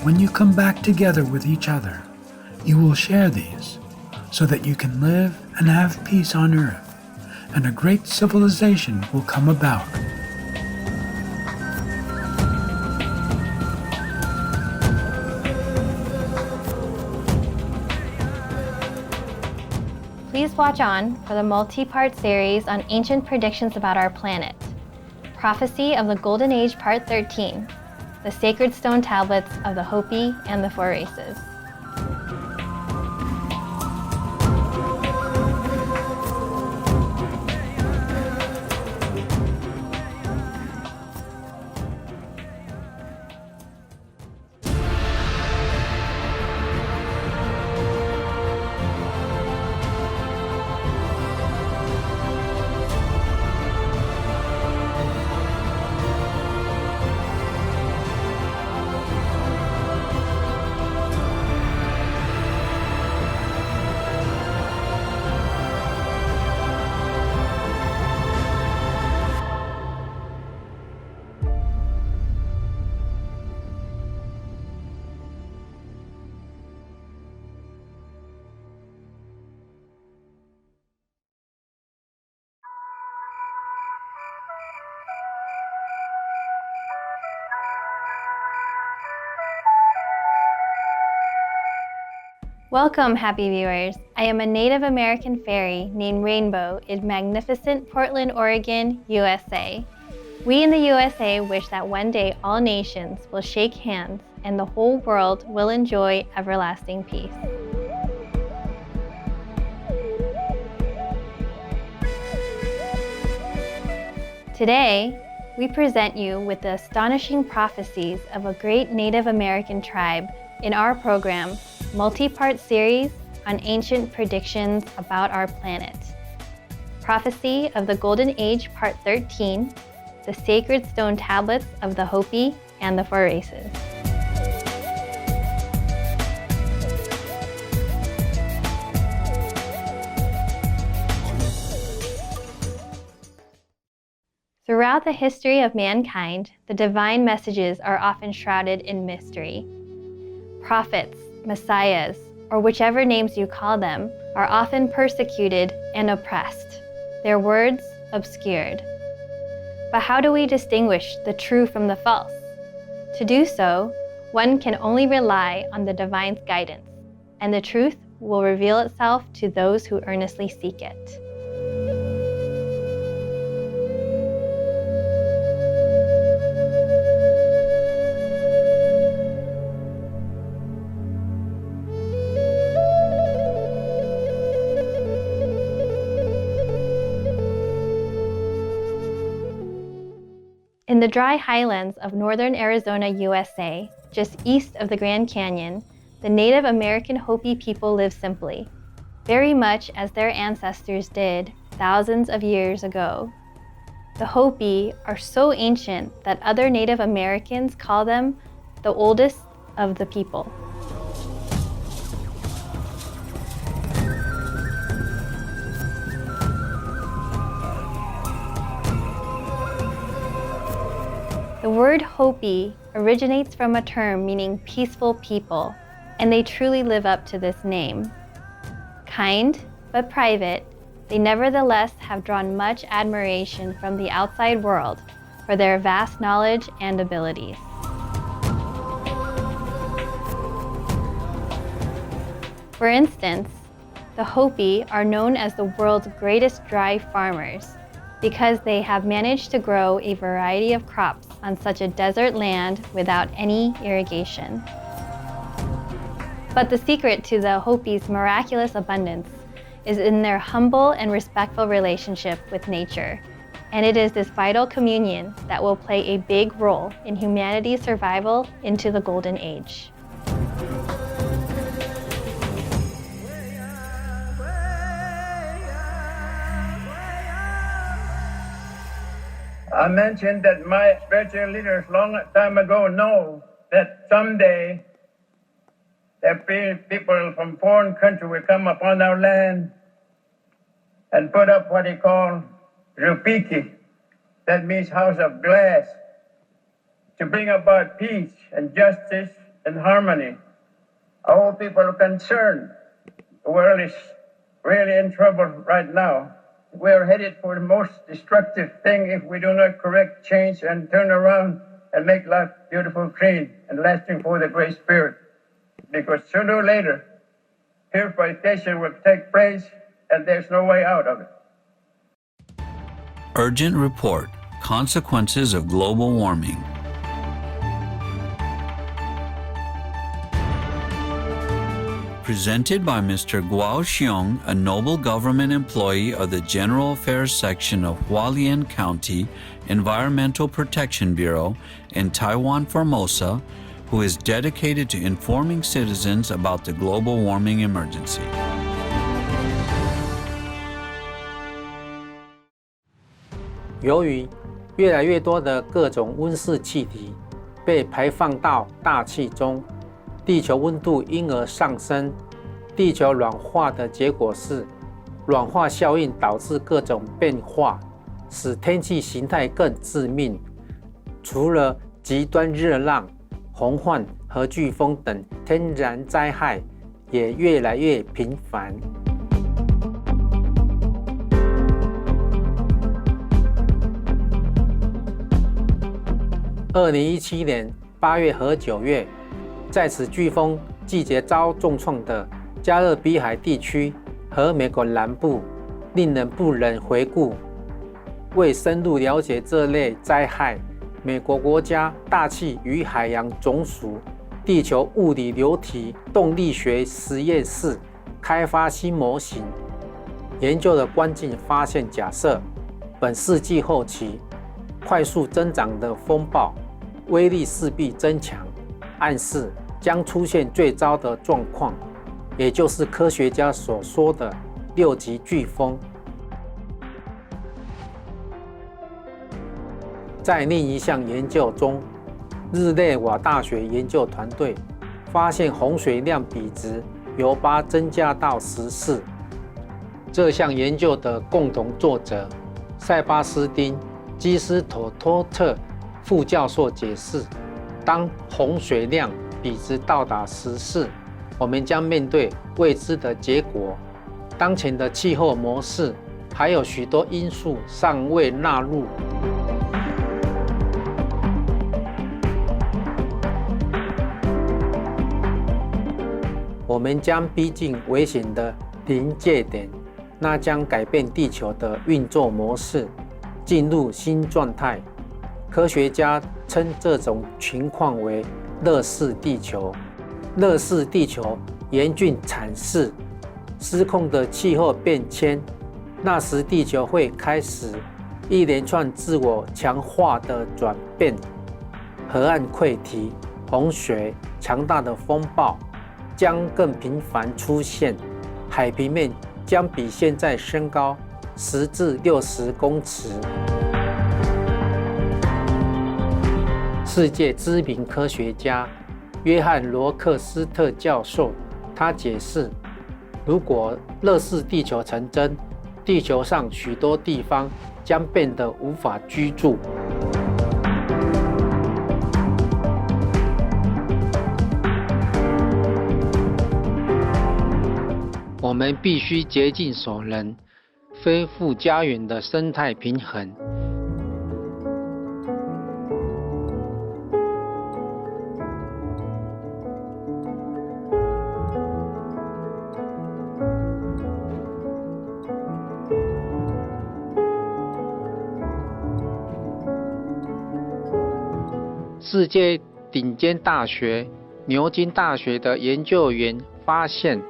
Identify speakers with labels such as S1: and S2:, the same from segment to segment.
S1: when you come back together with each other, you will share these, so that you can live and have peace on earth, and a great civilization will come about.
S2: Please watch on for the multi-part series on ancient predictions about our planet. Prophecy of the Golden Age Part 13, the sacred stone tablets of the Hopi and the Four Races. Welcome, happy viewers. I am a Native American fairy named Rainbow in magnificent Portland, Oregon, USA. We in the USA wish that one day all nations will shake hands and the whole world will enjoy everlasting peace. Today, we present you with the astonishing prophecies of a great Native American tribe in our program, multi-part series on ancient predictions about our planet. Prophecy of the Golden Age Part 13, the sacred stone tablets of the Hopi and the Four Races. Throughout the history of mankind, the divine messages are often shrouded in mystery. Prophets, messiahs, or whichever names you call them, are often persecuted and oppressed, their words obscured. But how do we distinguish the true from the false? To do so, one can only rely on the divine's guidance, and the truth will reveal itself to those who earnestly seek it. In the dry highlands of northern Arizona, USA, just east of the Grand Canyon, the Native American Hopi people live simply, very much as their ancestors did thousands of years ago. The Hopi are so ancient that other Native Americans call them the oldest of the people. The word Hopi originates from a term meaning peaceful people, and they truly live up to this name. Kind but private, they nevertheless have drawn much admiration from the outside world for their vast knowledge and abilities. For instance, the Hopi are known as the world's greatest dry farmers because they have managed to grow a variety of crops on such a desert land without any irrigation. But the secret to the Hopi's miraculous abundance is in their humble and respectful relationship with nature, and it is this vital communion that will play a big role in humanity's survival into the Golden Age.
S3: I mentioned that my spiritual leaders long time ago know that someday people from foreign country will come upon our land and put up what they call rupiki. That means house of glass, to bring about peace and justice and harmony. All people are concerned. The world is really in trouble right now. We are headed for the most destructive thing if we do not correct, change, and turn around and make life beautiful, clean, and lasting for the Great Spirit. Because sooner or later, purification will take place, and there's no way out of it.
S4: Urgent Report: Consequences of Global Warming. Presented by Mr. Guo Xiong, a Noble Government employee of the General Affairs Section of Hualien County Environmental Protection Bureau in Taiwan, Formosa, who is dedicated to informing citizens about the global warming emergency.
S5: 由于越来越多的各种温室气体被排放到大气中，地球温度因而上升。地球暖化的结果是，暖化效应导致各种变化，使天气形态更致命。除了极端热浪、洪患和飓风等天然灾害也越来越频繁。2017年8月和9月，在此飓风季节遭重创的加勒比海地区和美国南部，令人不忍回顾。为深入了解这类灾害，美国国家大气与海洋总署地球物理流体动力学实验室开发新模型，研究的关键发现假设，本世纪后期快速增长的风暴威力势必增强，暗示将出现最糟的状况，也就是科学家所说的6级飓风。在另一项研究中，日内瓦大学研究团队发现洪水量比值由8增加到14。这项研究的共同作者塞巴斯丁·基斯托托特副教授解释，当洪水量比值到达14，我们将面对未知的结果。当前的气候模式还有许多因素尚未纳入。我们将逼近危险的临界点，那将改变地球的运作模式，进入新状态。科学家称这种情况为热式地球。热式地球严峻阐释失控的气候变迁，那时地球会开始一连串自我强化的转变，河岸溃堤、洪水、强大的风暴将更频繁出现，海平面将比现在升高10至60公尺。世界知名科学家约翰·罗克斯特教授，他解释，如果热式地球成真，地球上许多地方将变得无法居住。我们必须竭尽所能，恢复家园的生态平衡。世界顶尖大学牛津大学的研究员发现，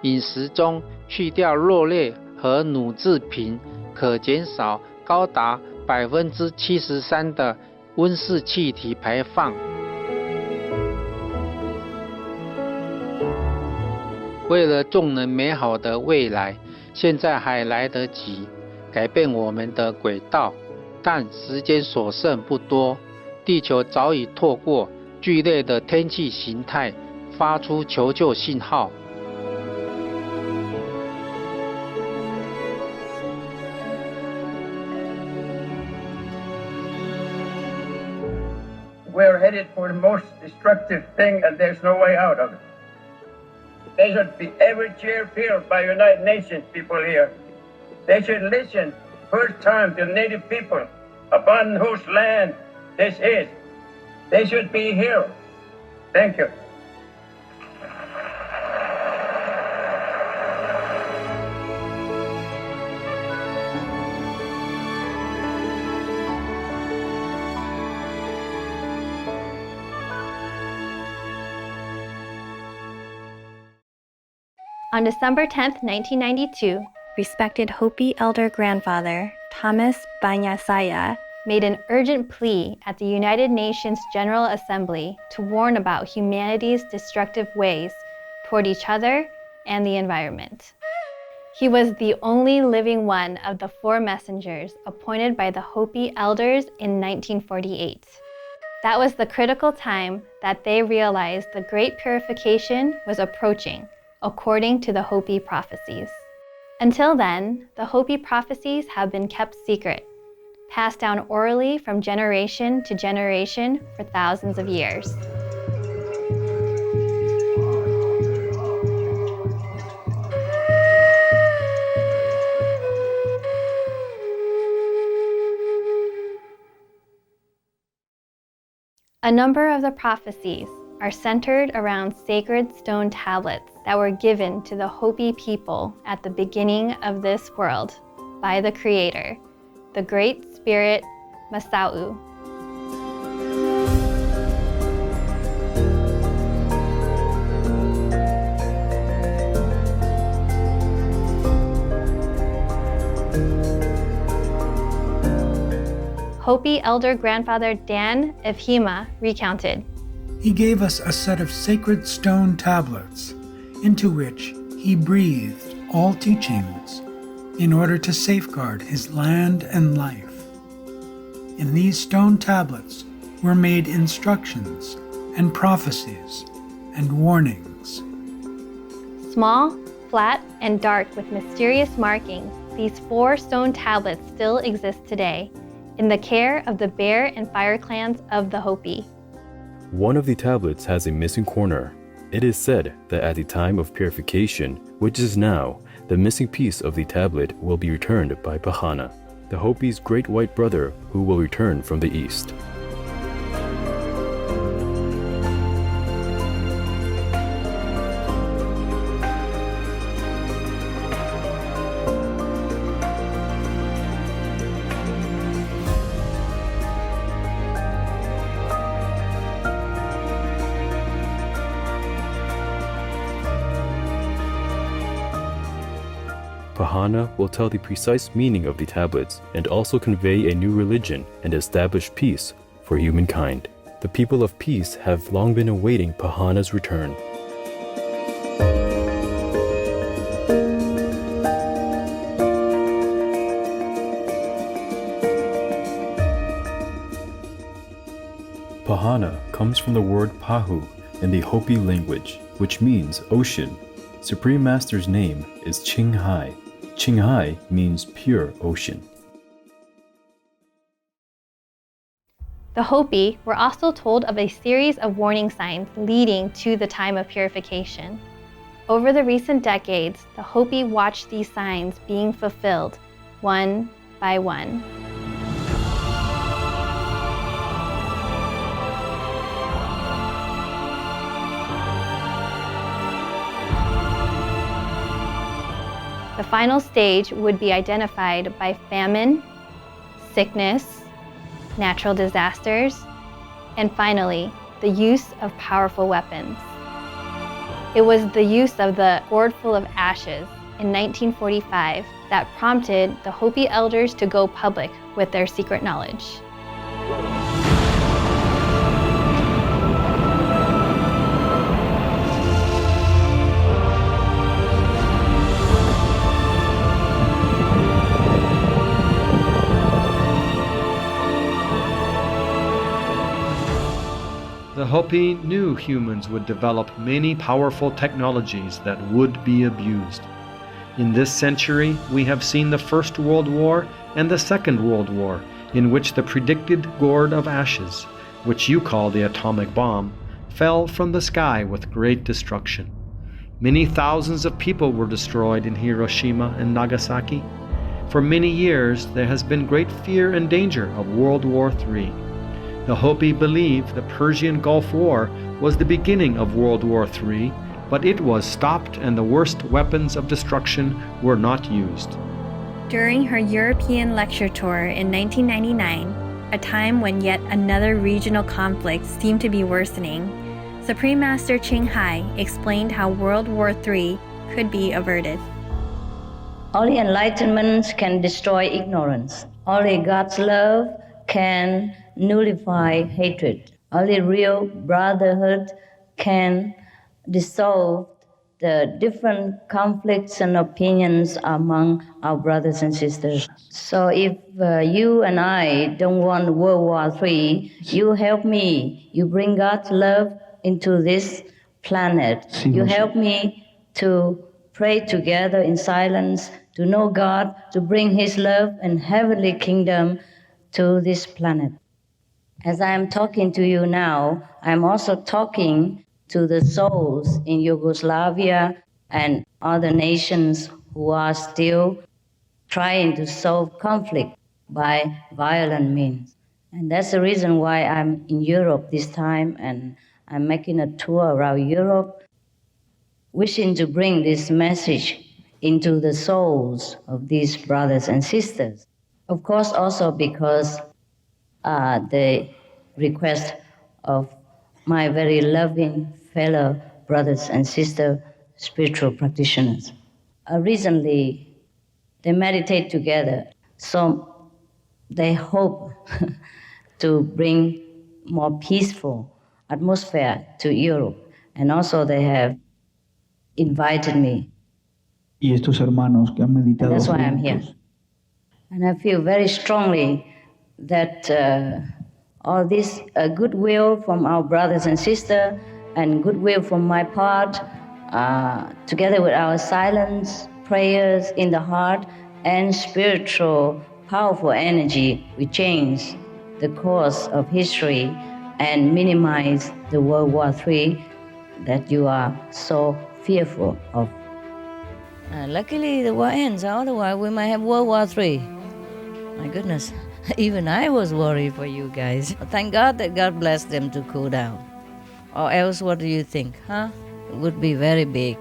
S5: 饮食中去掉肉类和乳制品可减少高达73%的温室气体排放。为了众人美好的未来，现在还来得及改变我们的轨道，但时间所剩不多。地球早已透过剧烈的天气形态发出求救信号。
S3: we're headed for the most destructive thing and there's no way out of it. They should be every chair filled by United Nations people here. They should listen first time to native people upon whose land this is. They should be here. Thank you.
S2: On December 10, 1992, respected Hopi elder grandfather Thomas Banyasaya made an urgent plea at the United Nations General Assembly to warn about humanity's destructive ways toward each other and the environment. He was the only living one of the 4 messengers appointed by the Hopi elders in 1948. That was the critical time that they realized the Great Purification was approaching, according to the Hopi prophecies. Until then, the Hopi prophecies have been kept secret, passed down orally from generation to generation for thousands of years. A number of the prophecies are centered around sacred stone tablets that were given to the Hopi people at the beginning of this world by the Creator, the Great Spirit Masau. Hopi elder grandfather Dan Efhima recounted.
S1: He gave us a set of sacred stone tablets into which he breathed all teachings in order to safeguard his land and life. In these stone tablets were made instructions and prophecies and warnings.
S2: Small, flat, and dark with mysterious markings, these 4 stone tablets still exist today in the care of the Bear and Fire clans of the Hopi.
S6: One of the tablets has a missing corner. It is said that at the time of purification, which is now, the missing piece of the tablet will be returned by Pahana, the Hopi's great white brother who will return from the east. Pahana will tell the precise meaning of the tablets and also convey a new religion and establish peace for humankind. The people of peace have long been awaiting Pahana's return. Pahana comes from the word Pahu in the Hopi language, which means ocean. Supreme Master's name is Qinghai. Qinghai means pure ocean.
S2: The Hopi were also told of a series of warning signs leading to the time of purification. Over the recent decades, the Hopi watched these signs being fulfilled one by one. The final stage would be identified by famine, sickness, natural disasters, and finally, the use of powerful weapons. It was the use of the gourd full of ashes in 1945 that prompted the Hopi elders to go public with their secret knowledge.
S7: The Hopi knew humans would develop many powerful technologies that would be abused. In this century, we have seen the First World War and the Second World War, in which the predicted gourd of ashes which you call the atomic bomb, fell from the sky with great destruction. Many thousands of people were destroyed in Hiroshima and Nagasaki. For many years, there has been great fear and danger of World War III. The Hopi believe the Persian Gulf War was the beginning of World War III, but it was stopped and the worst weapons of destruction were not used.
S2: During her European lecture tour in 1999, a time when yet another regional conflict seemed to be worsening, Supreme Master Ching Hai explained how World War III could be averted.
S8: Only enlightenment can destroy ignorance. Only God's love can nullify hatred. Only real brotherhood can dissolve the different conflicts and opinions among our brothers and sisters. So if you and I don't want World War III, you help me. You bring God's love into this planet. You help me to pray together in silence, to know God, to bring His love and heavenly kingdom to this planet. As I am talking to you now, I'm also talking to the souls in Yugoslavia and other nations who are still trying to solve conflict by violent means. And that's the reason why I'm in Europe this time, and I'm making a tour around Europe, wishing to bring this message into the souls of these brothers and sisters. Of course, also because the request of my very loving fellow brothers and sisters, spiritual practitioners. Recently, they meditate together, so they hope to bring more peaceful atmosphere to Europe. And also they have invited me.
S9: Y estos hermanos que han meditado
S8: That's why I'm here.
S9: juntos.
S8: And I feel very strongly that all this goodwill from our brothers and sisters and goodwill from my part, together with our silence, prayers in the heart, and spiritual, powerful energy, we change the course of history and minimize the World War III that you are so fearful of. Luckily, the war ends. Otherwise, we might have World War III. My goodness, even I was worried for you guys. Thank God that God blessed them to cool down. Or else, what do you think, huh? It would be very big.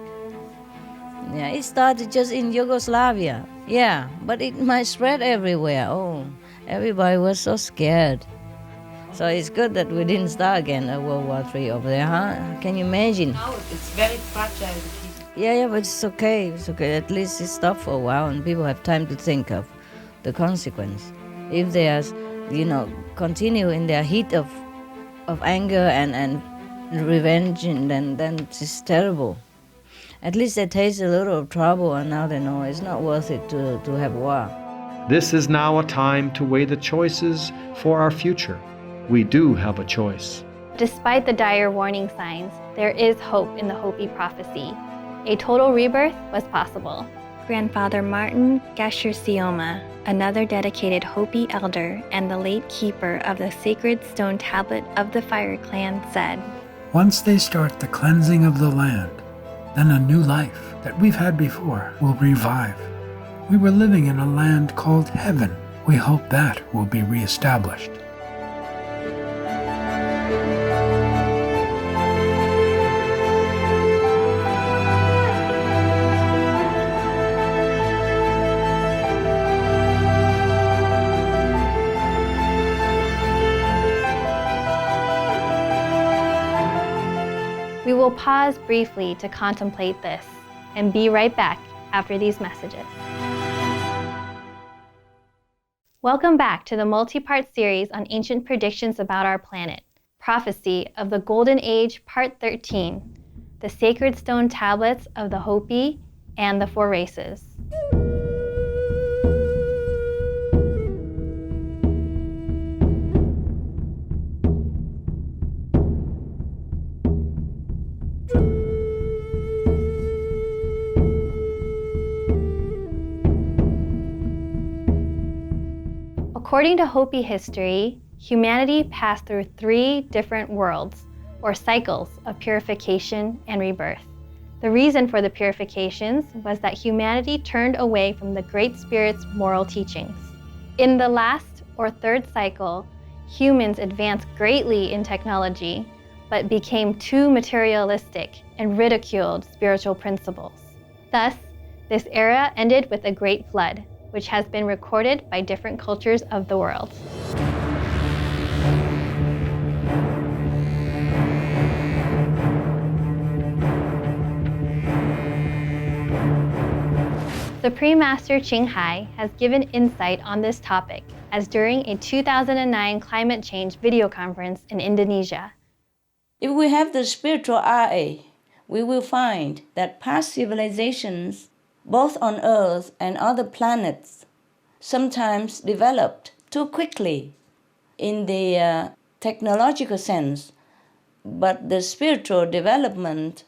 S8: Yeah, it started just in Yugoslavia. Yeah, but it might spread everywhere. Oh, everybody was so scared. So it's good that we didn't start again a World War III over there, huh? Can you imagine?
S10: No, it's very fragile.
S8: Yeah, but it's okay. It's okay. At least it stopped for a while and people have time to think of the consequence. If they are, continue in their heat of anger and revenge, and then it's terrible. At least they taste a little of trouble and now they know it's not worth it to have war.
S7: This is now a time to weigh the choices for our future. We do have a choice.
S2: Despite the dire warning signs, there is hope in the Hopi prophecy. A total rebirth was possible. Grandfather Martin Gasher-Sioma, another dedicated Hopi elder and the late keeper of the sacred stone tablet of the Fire Clan, said,
S1: Once they start the cleansing of the land, then a new life that we've had before will revive. We were living in a land called heaven. We hope that will be reestablished.
S2: We will pause briefly to contemplate this and be right back after these messages. Welcome back to the multi-part series on ancient predictions about our planet, Prophecy of the Golden Age, Part 13, the Sacred Stone Tablets of the Hopi and the Four Races. According to Hopi history, humanity passed through 3 different worlds, or cycles, of purification and rebirth. The reason for the purifications was that humanity turned away from the Great Spirit's moral teachings. In the last, or 3rd cycle, humans advanced greatly in technology, but became too materialistic and ridiculed spiritual principles. Thus, this era ended with a great flood, which has been recorded by different cultures of the world. Supreme Master Ching Hai has given insight on this topic as during a 2009 climate change video conference in Indonesia.
S8: If we have the spiritual eye, we will find that past civilizations, both on Earth and other planets, sometimes developed too quickly in the technological sense, but the spiritual development,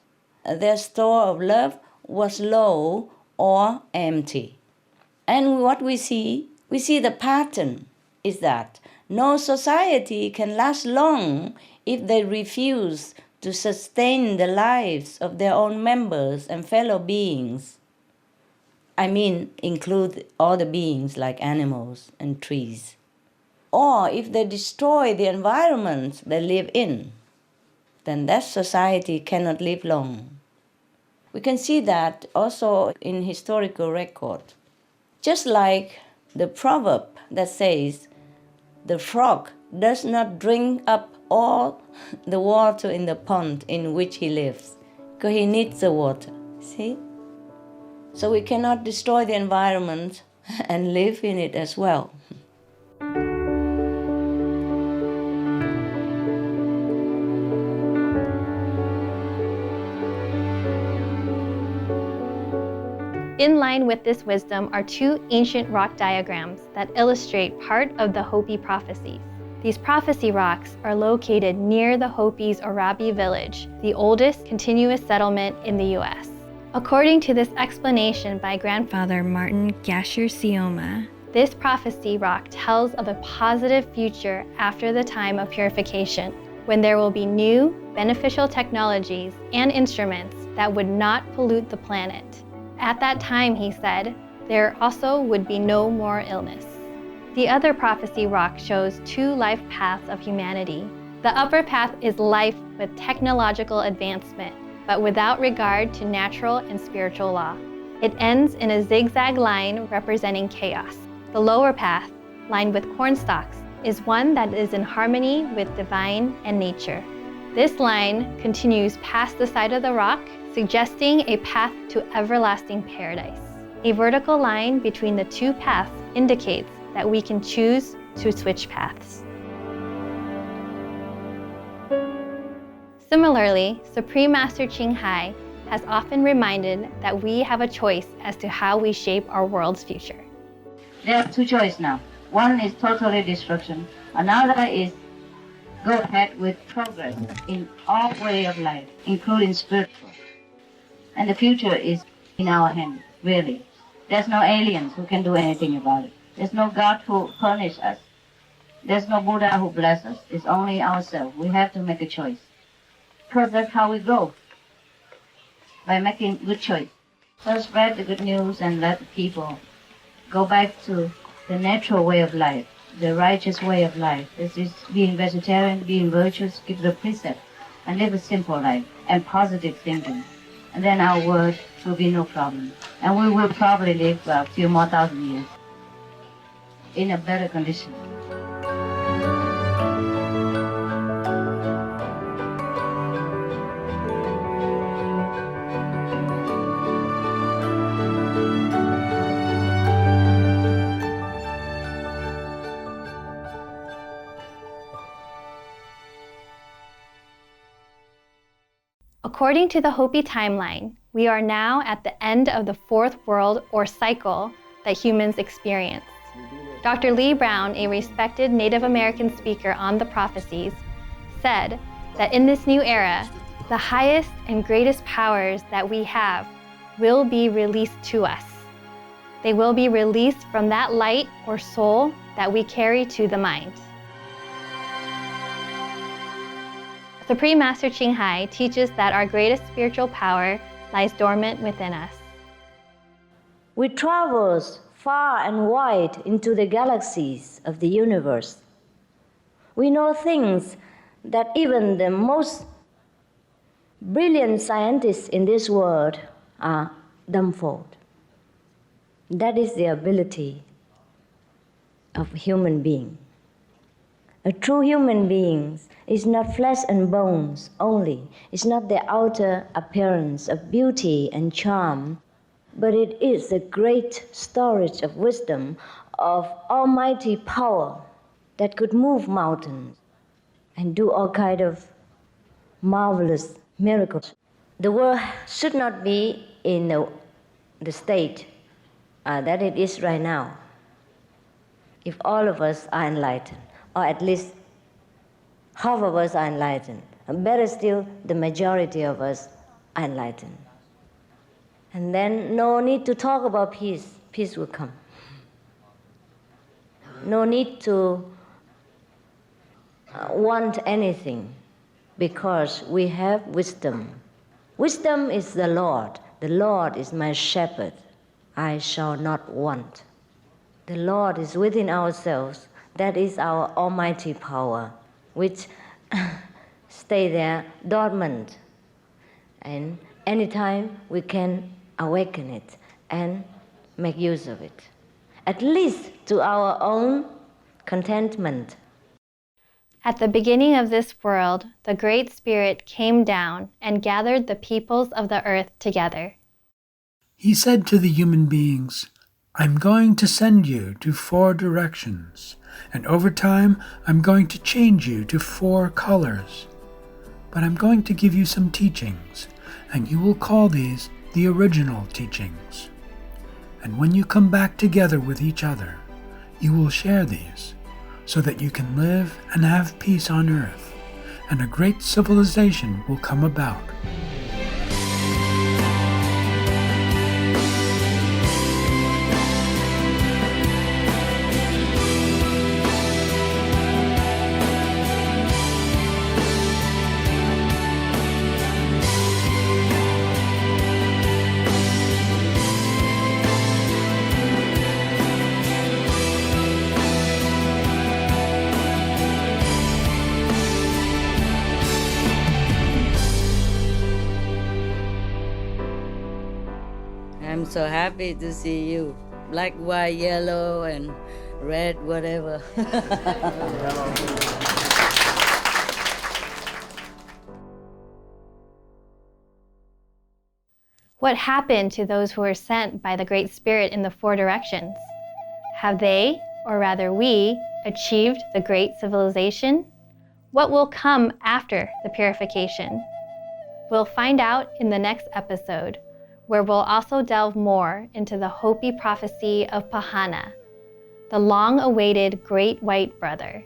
S8: their store of love was low or empty. And what we see the pattern is that no society can last long if they refuse to sustain the lives of their own members and fellow beings. I mean, include all the beings like animals and trees. Or if they destroy the environment they live in, then that society cannot live long. We can see that also in historical record. Just like the proverb that says, the frog does not drink up all the water in the pond in which he lives, because he needs the water, see? So we cannot destroy the environment and live in it as well.
S2: In line with this wisdom are 2 ancient rock diagrams that illustrate part of the Hopi prophecies. These prophecy rocks are located near the Hopi's Orabi village, the oldest continuous settlement in the U.S. According to this explanation by grandfather Martin Gasher Sioma, this prophecy rock tells of a positive future after the time of purification, when there will be new, beneficial technologies and instruments that would not pollute the planet. At that time, he said, there also would be no more illness. The other prophecy rock shows 2 life paths of humanity. The upper path is life with technological advancement, but without regard to natural and spiritual law. It ends in a zigzag line representing chaos. The lower path, lined with cornstalks, is one that is in harmony with divine and nature. This line continues past the side of the rock, suggesting a path to everlasting paradise. A vertical line between the 2 paths indicates that we can choose to switch paths. Similarly, Supreme Master Ching Hai has often reminded that we have a choice as to how we shape our world's future.
S8: There are 2 choices now. One is totally destruction. Another is go ahead with progress in all way of life, including spiritual. And the future is in our hands, really. There's no aliens who can do anything about it. There's no God who punishes us. There's no Buddha who blesses us. It's only ourselves. We have to make a choice. Because that's how we grow, by making good choice. So spread the good news and let the people go back to the natural way of life, the righteous way of life. This is being vegetarian, being virtuous, give the precept, and live a simple life and positive thinking. And then our world will be no problem. And we will probably live a few more thousand years in a better condition.
S2: According to the Hopi timeline, we are now at the end of the 4th world or cycle that humans experience. Dr. Lee Brown, a respected Native American speaker on the prophecies, said that in this new era, the highest and greatest powers that we have will be released to us. They will be released from that light or soul that we carry to the mind. Supreme Master Ching Hai teaches that our greatest spiritual power lies dormant within us.
S8: We travel far and wide into the galaxies of the universe. We know things that even the most brilliant scientists in this world are dumbfounded. That is the ability of a human being. A true human being is not flesh and bones only. It's not the outer appearance of beauty and charm, but it is the great storage of wisdom, of almighty power that could move mountains and do all kinds of marvelous miracles. The world should not be in the state that it is right now if all of us are enlightened, or at least half of us are enlightened. And better still, the majority of us are enlightened. And then no need to talk about peace. Peace will come. No need to want anything, because we have wisdom. Wisdom is the Lord. The Lord is my shepherd. I shall not want. The Lord is within ourselves. That is our almighty power, which stay there dormant. And anytime we can awaken it and make use of it, at least to our own contentment.
S2: At the beginning of this world, the Great Spirit came down and gathered the peoples of the earth together.
S1: He said to the human beings, I'm going to send you to 4 directions, and over time I'm going to change you to 4 colors. But I'm going to give you some teachings, and you will call these the original teachings. And when you come back together with each other, you will share these, so that you can live and have peace on earth, and a great civilization will come about.
S10: I'm so happy to see you. Black, white, yellow, and red, whatever.
S2: What happened to those who were sent by the Great Spirit in the 4 directions? Have they, or rather we, achieved the great civilization? What will come after the purification? We'll find out in the next episode, where we'll also delve more into the Hopi prophecy of Pahana, the long-awaited Great White Brother.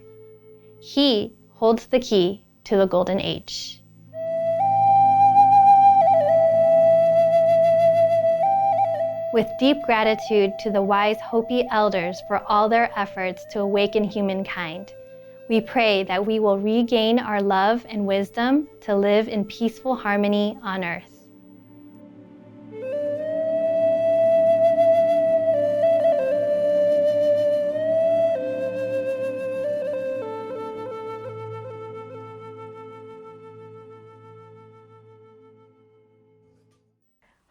S2: He holds the key to the Golden Age. With deep gratitude to the wise Hopi elders for all their efforts to awaken humankind, we pray that we will regain our love and wisdom to live in peaceful harmony on earth.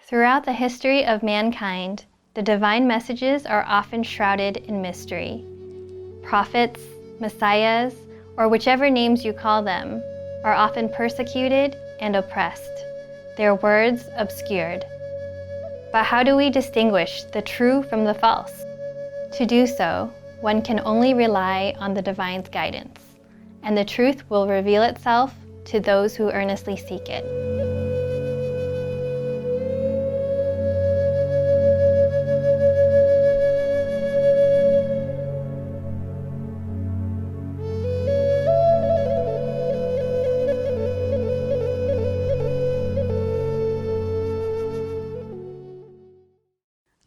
S2: Throughout the history of mankind, the divine messages are often shrouded in mystery. Prophets, messiahs, or whichever names you call them, are often persecuted and oppressed, their words obscured. But how do we distinguish the true from the false? To do so, one can only rely on the divine's guidance, and the truth will reveal itself to those who earnestly seek it.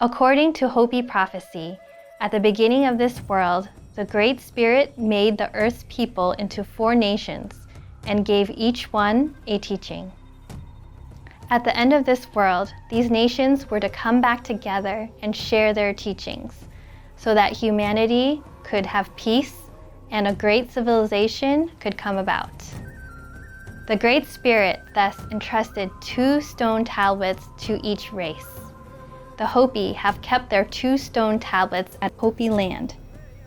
S2: According to Hopi prophecy, at the beginning of this world, the Great Spirit made the earth's people into 4 nations and gave each one a teaching. At the end of this world, these nations were to come back together and share their teachings so that humanity could have peace and a great civilization could come about. The Great Spirit thus entrusted 2 stone tablets to each race. The Hopi have kept their 2 stone tablets at Hopi land,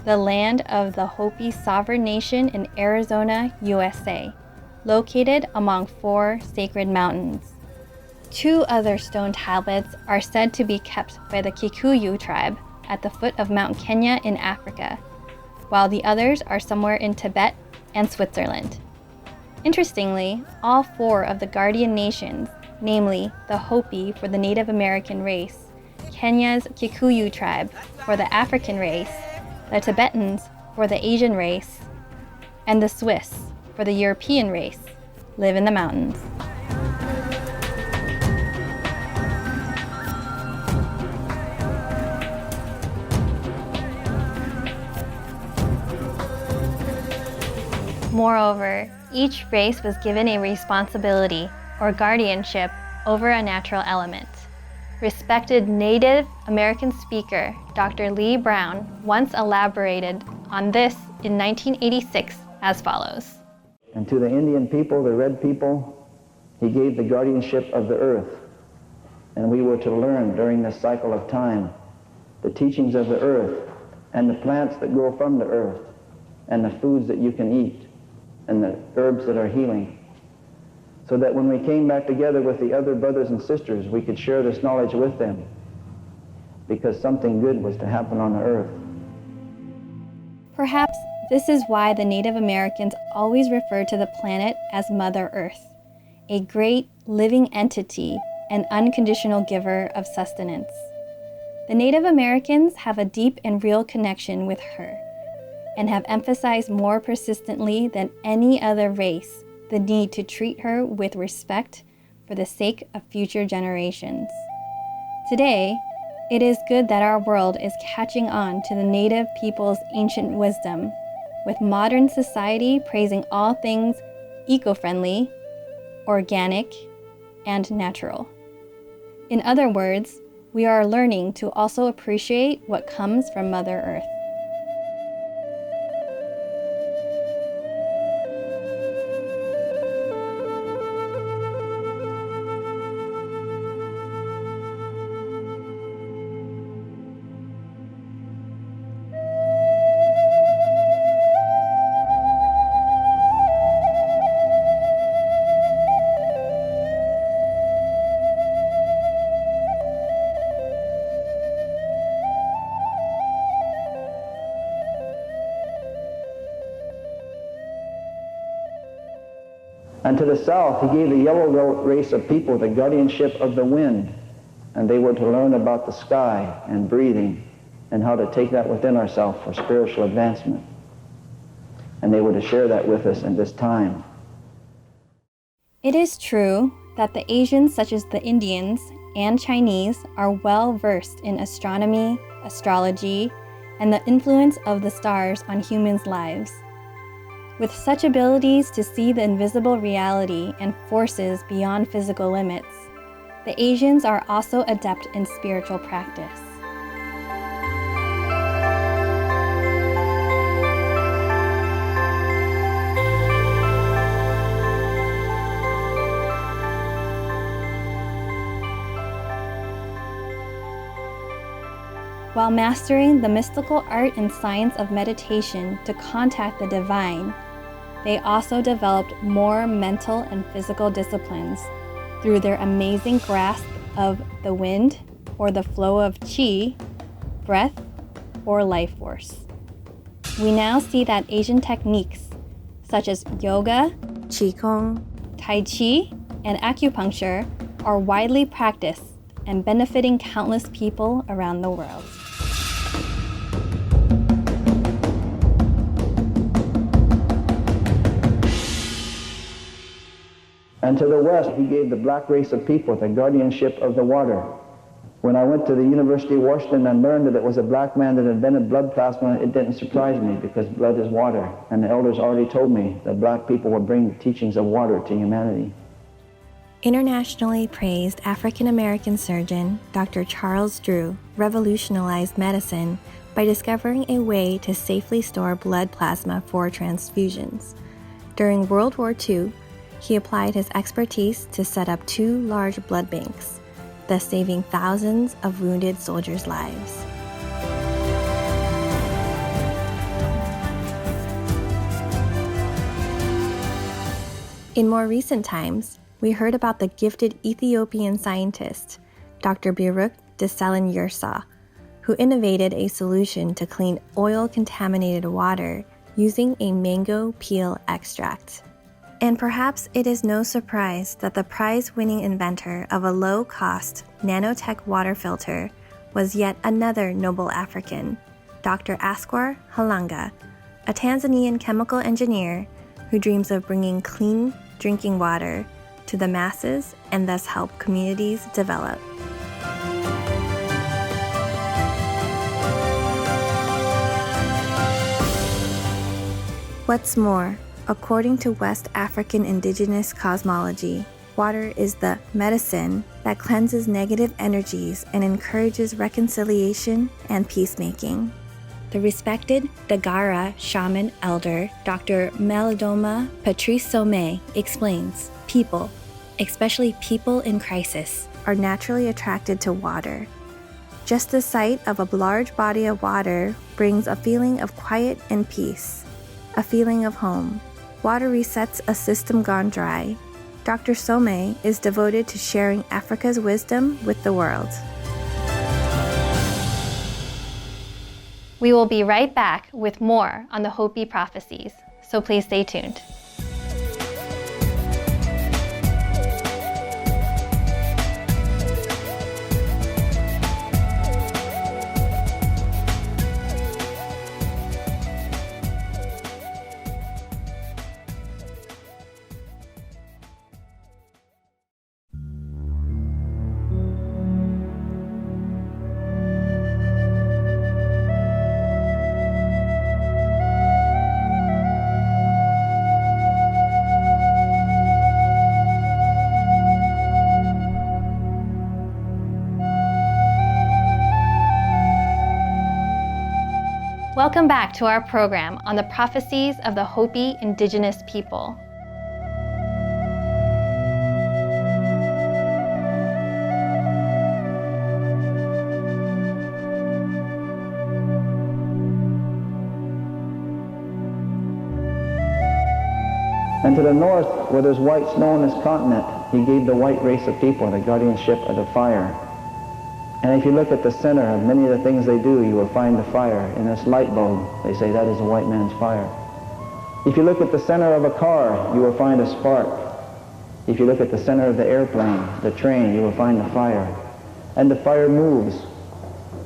S2: the land of the Hopi sovereign nation in Arizona, USA, located among 4 sacred mountains. 2 other stone tablets are said to be kept by the Kikuyu tribe at the foot of Mount Kenya in Africa, while the others are somewhere in Tibet and Switzerland. Interestingly, all 4 of the guardian nations, namely the Hopi for the Native American race, Kenya's Kikuyu tribe for the African race, the Tibetans for the Asian race, and the Swiss for the European race, live in the mountains. Moreover, each race was given a responsibility or guardianship over a natural element. Respected Native American speaker Dr. Lee Brown once elaborated on this in 1986 as follows.
S11: And to the Indian people, the red people, he gave the guardianship of the earth. And we were to learn during this cycle of time the teachings of the earth and the plants that grow from the earth and the foods that you can eat and the herbs that are healing, so that when we came back together with the other brothers and sisters, we could share this knowledge with them, because something good was to happen on the earth.
S2: Perhaps this is why the Native Americans always referred to the planet as Mother Earth, a great living entity and unconditional giver of sustenance. The Native Americans have a deep and real connection with her, and have emphasized more persistently than any other race the need to treat her with respect for the sake of future generations. Today, it is good that our world is catching on to the Native people's ancient wisdom, with modern society praising all things eco-friendly, organic, and natural. In other words, we are learning to also appreciate what comes from Mother Earth.
S11: And to the south, he gave the yellow race of people the guardianship of the wind, and they were to learn about the sky and breathing and how to take that within ourselves for spiritual advancement. And they were to share that with us in this time.
S2: It is true that the Asians, such as the Indians and Chinese, are well versed in astronomy, astrology, and the influence of the stars on humans' lives. With such abilities to see the invisible reality and forces beyond physical limits, the Asians are also adept in spiritual practice. While mastering the mystical art and science of meditation to contact the divine, they also developed more mental and physical disciplines through their amazing grasp of the wind or the flow of qi, breath, or life force. We now see that Asian techniques such as yoga, qigong, tai chi, and acupuncture are widely practiced and benefiting countless people around the world.
S11: And to the west, he gave the black race of people the guardianship of the water, When I went to the University of Washington and learned that it was a black man that invented blood plasma, it didn't surprise me because blood is water. And the elders already told me that black people would bring the teachings of water to humanity.
S2: Internationally praised African American surgeon Dr. Charles Drew revolutionized medicine by discovering a way to safely store blood plasma for transfusions. During World War II, he applied his expertise to set up 2 large blood banks, thus saving thousands of wounded soldiers' lives. In more recent times, we heard about the gifted Ethiopian scientist, Dr. Biruk Desalegn Yersa, who innovated a solution to clean oil-contaminated water using a mango peel extract. And perhaps it is no surprise that the prize-winning inventor of a low-cost nanotech water filter was yet another noble African, Dr. Asquar Halanga, a Tanzanian chemical engineer who dreams of bringing clean drinking water to the masses and thus help communities develop. What's more, according to West African indigenous cosmology, water is the medicine that cleanses negative energies and encourages reconciliation and peacemaking. The respected Dagara shaman elder Dr. Melodoma Patrice Sommet explains, people, especially people in crisis, are naturally attracted to water. Just the sight of a large body of water brings a feeling of quiet and peace, a feeling of home. Water resets a system gone dry. Dr. Sommet is devoted to sharing Africa's wisdom with the world. We will be right back with more on the Hopi prophecies, so please stay tuned. Welcome back to our program on the prophecies of the Hopi indigenous people.
S11: And to the north, where there's white snow on this continent, he gave the white race of people the guardianship of the fire. And if you look at the center of many of the things they do, you will find the fire. In this light bulb, they say that is a white man's fire. If you look at the center of a car, you will find a spark. If you look at the center of the airplane, the train, you will find the fire. And the fire moves,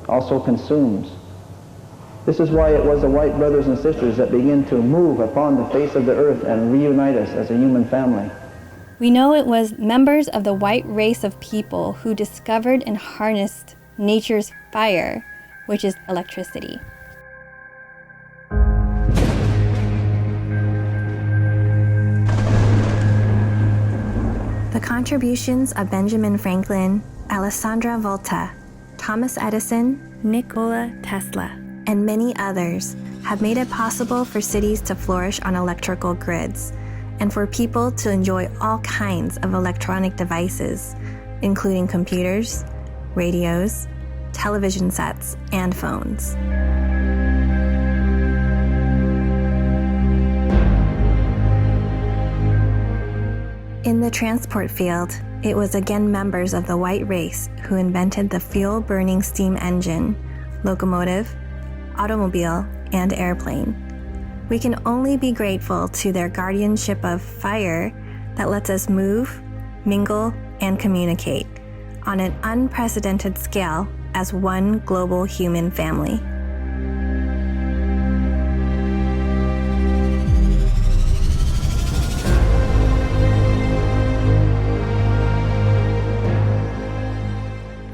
S11: also consumes. This is why it was the white brothers and sisters that begin to move upon the face of the earth and reunite us as a human family.
S2: We know it was members of the white race of people who discovered and harnessed nature's fire, which is electricity. The contributions of Benjamin Franklin, Alessandro Volta, Thomas Edison, Nikola Tesla, and many others have made it possible for cities to flourish on electrical grids, and for people to enjoy all kinds of electronic devices, including computers, radios, television sets, and phones. In the transport field, it was again members of the white race who invented the fuel-burning steam engine, locomotive, automobile, and airplane. We can only be grateful to their guardianship of fire that lets us move, mingle, and communicate on an unprecedented scale as one global human family.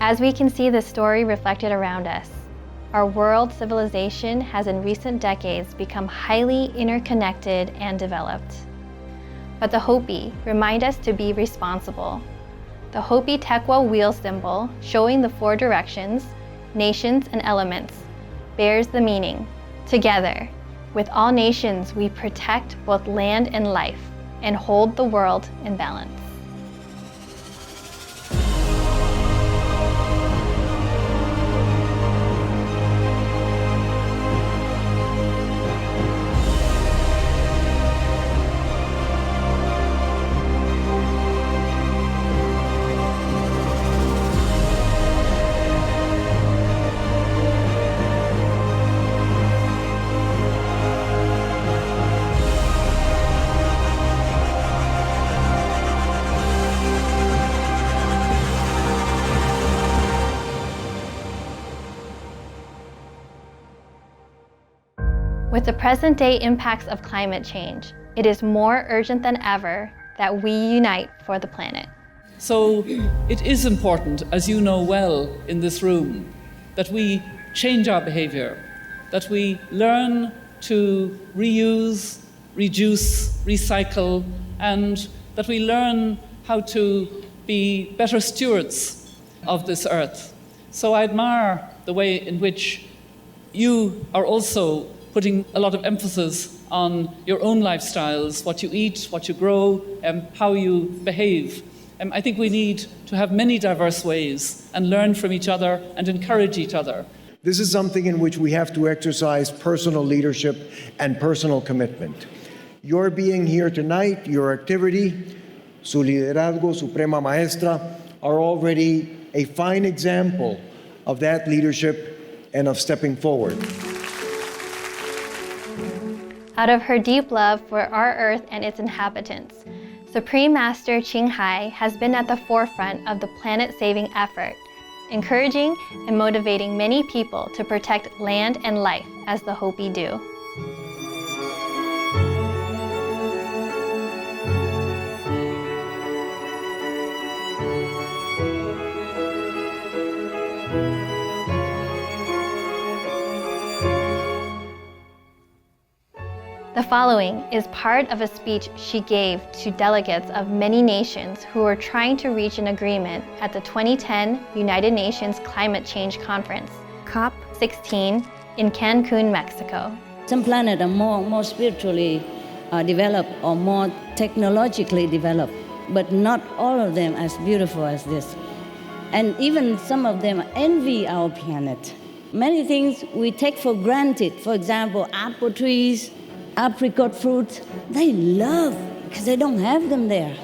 S2: As we can see the story reflected around us, our world civilization has in recent decades become highly interconnected and developed. But the Hopi remind us to be responsible. The Hopi Tekwa wheel symbol, showing the 4 directions, nations, and elements, bears the meaning, together, with all nations we protect both land and life, and hold the world in balance. With the present-day impacts of climate change, it is more urgent than ever that we unite for the planet.
S12: So it is important, as you know well in this room, that we change our behavior, that we learn to reuse, reduce, recycle, and that we learn how to be better stewards of this earth. So I admire the way in which you are also putting a lot of emphasis on your own lifestyles, what you eat, what you grow, how you behave. I think we need to have many diverse ways and learn from each other and encourage each other.
S13: This is something in which we have to exercise personal leadership and personal commitment. Your being here tonight, your activity, su liderazgo, Suprema Maestra, are already a fine example of that leadership and of stepping forward.
S2: Out of her deep love for our earth and its inhabitants, Supreme Master Ching Hai has been at the forefront of the planet-saving effort, encouraging and motivating many people to protect land and life as the Hopi do. The following is part of a speech she gave to delegates of many nations who were trying to reach an agreement at the 2010 United Nations Climate Change Conference, COP16, in Cancun, Mexico.
S8: Some planets are more spiritually developed or more technologically developed, but not all of them as beautiful as this. And even some of them envy our planet. Many things we take for granted, for example, apple trees, apricot fruits, they love because they don't have them there.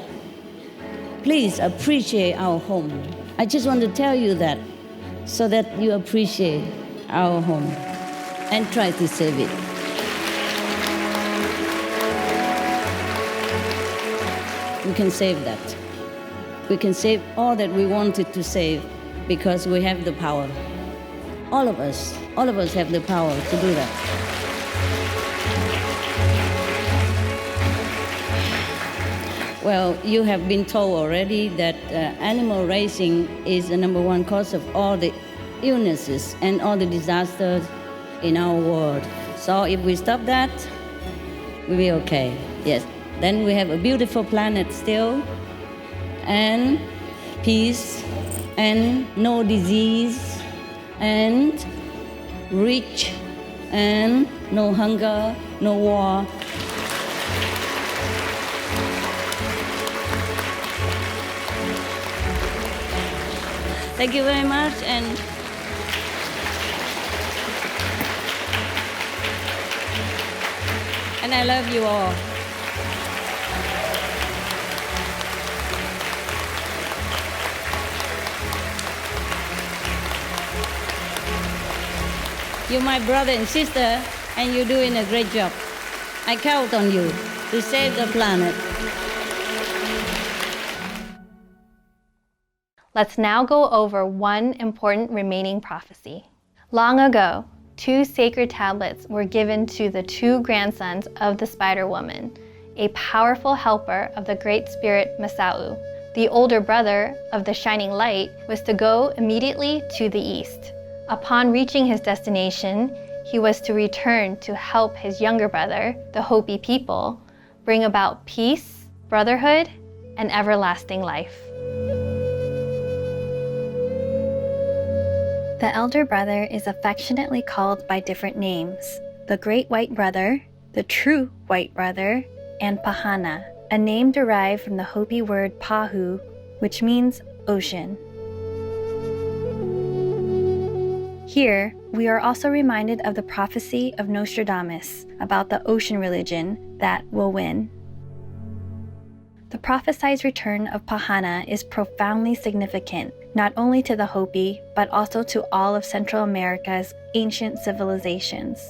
S8: Please appreciate our home. I just want to tell you that so that you appreciate our home and try to save it. We can save that. We can save all that we wanted to save because we have the power. All of us have the power to do that. Well, you have been told already that animal raising is the #1 cause of all the illnesses and all the disasters in our world. So if we stop that, we'll be okay. Yes. Then we have a beautiful planet still, and peace, and no disease, and rich, and no hunger, no war. Thank you very much, and I love you all. You're my brother and sister, and you're doing a great job. I count on you to save the planet.
S2: Let's now go over one important remaining prophecy. Long ago, 2 sacred tablets were given to the 2 grandsons of the Spider Woman, a powerful helper of the Great Spirit Masao. The older brother of the shining light was to go immediately to the east. Upon reaching his destination, he was to return to help his younger brother, the Hopi people, bring about peace, brotherhood, and everlasting life. The elder brother is affectionately called by different names: the Great White Brother, the True White Brother, and Pahana, a name derived from the Hopi word pahu, which means ocean. Here, we are also reminded of the prophecy of Nostradamus about the ocean religion that will win. The prophesied return of Pahana is profoundly significant, not only to the Hopi, but also to all of Central America's ancient civilizations.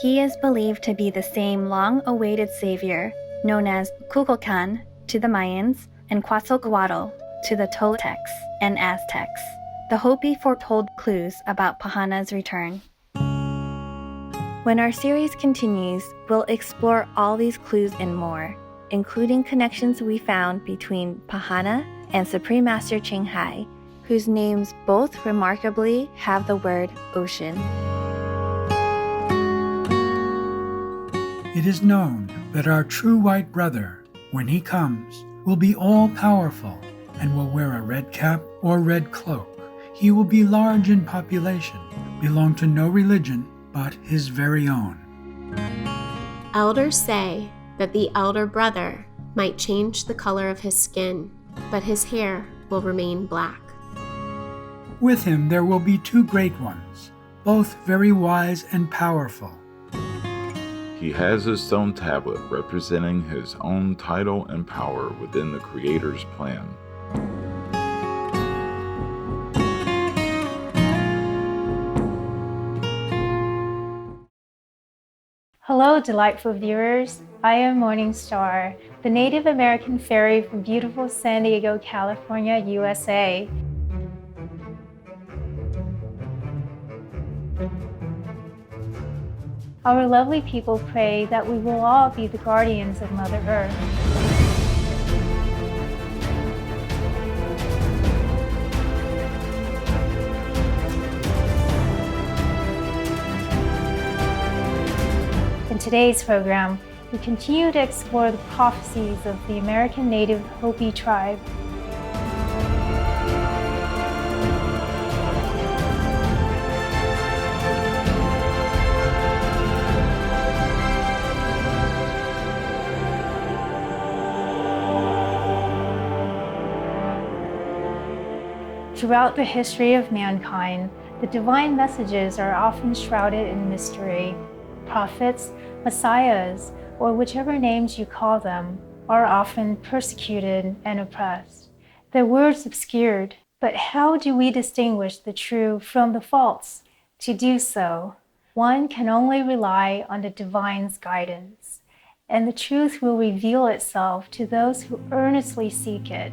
S2: He is believed to be the same long-awaited savior, known as Kukulkan to the Mayans and Quetzalcoatl to the Toltecs and Aztecs. The Hopi foretold clues about Pahana's return. When our series continues, we'll explore all these clues and more, including connections we found between Pahana and Supreme Master Ching Hai, whose names both remarkably have the word ocean.
S1: It is known that our true white brother, when he comes, will be all-powerful and will wear a red cap or red cloak. He will be large in population, belong to no religion but his very own.
S14: Elders say that the elder brother might change the color of his skin, but his hair will remain black.
S1: With him there will be two great ones, both very wise and powerful.
S15: He has a stone tablet representing his own title and power within the Creator's plan.
S16: Hello, delightful viewers. I am Morning Star, the Native American fairy from beautiful San Diego, California, USA. Our lovely people pray that we will all be the guardians of Mother Earth. In today's program, we continue to explore the prophecies of the American Native Hopi tribe. Throughout the history of mankind, the divine messages are often shrouded in mystery. Prophets, messiahs, or whichever names you call them, are often persecuted and oppressed, their words obscured. But how do we distinguish the true from the false? To do so, one can only rely on the divine's guidance, and the truth will reveal itself to those who earnestly seek it.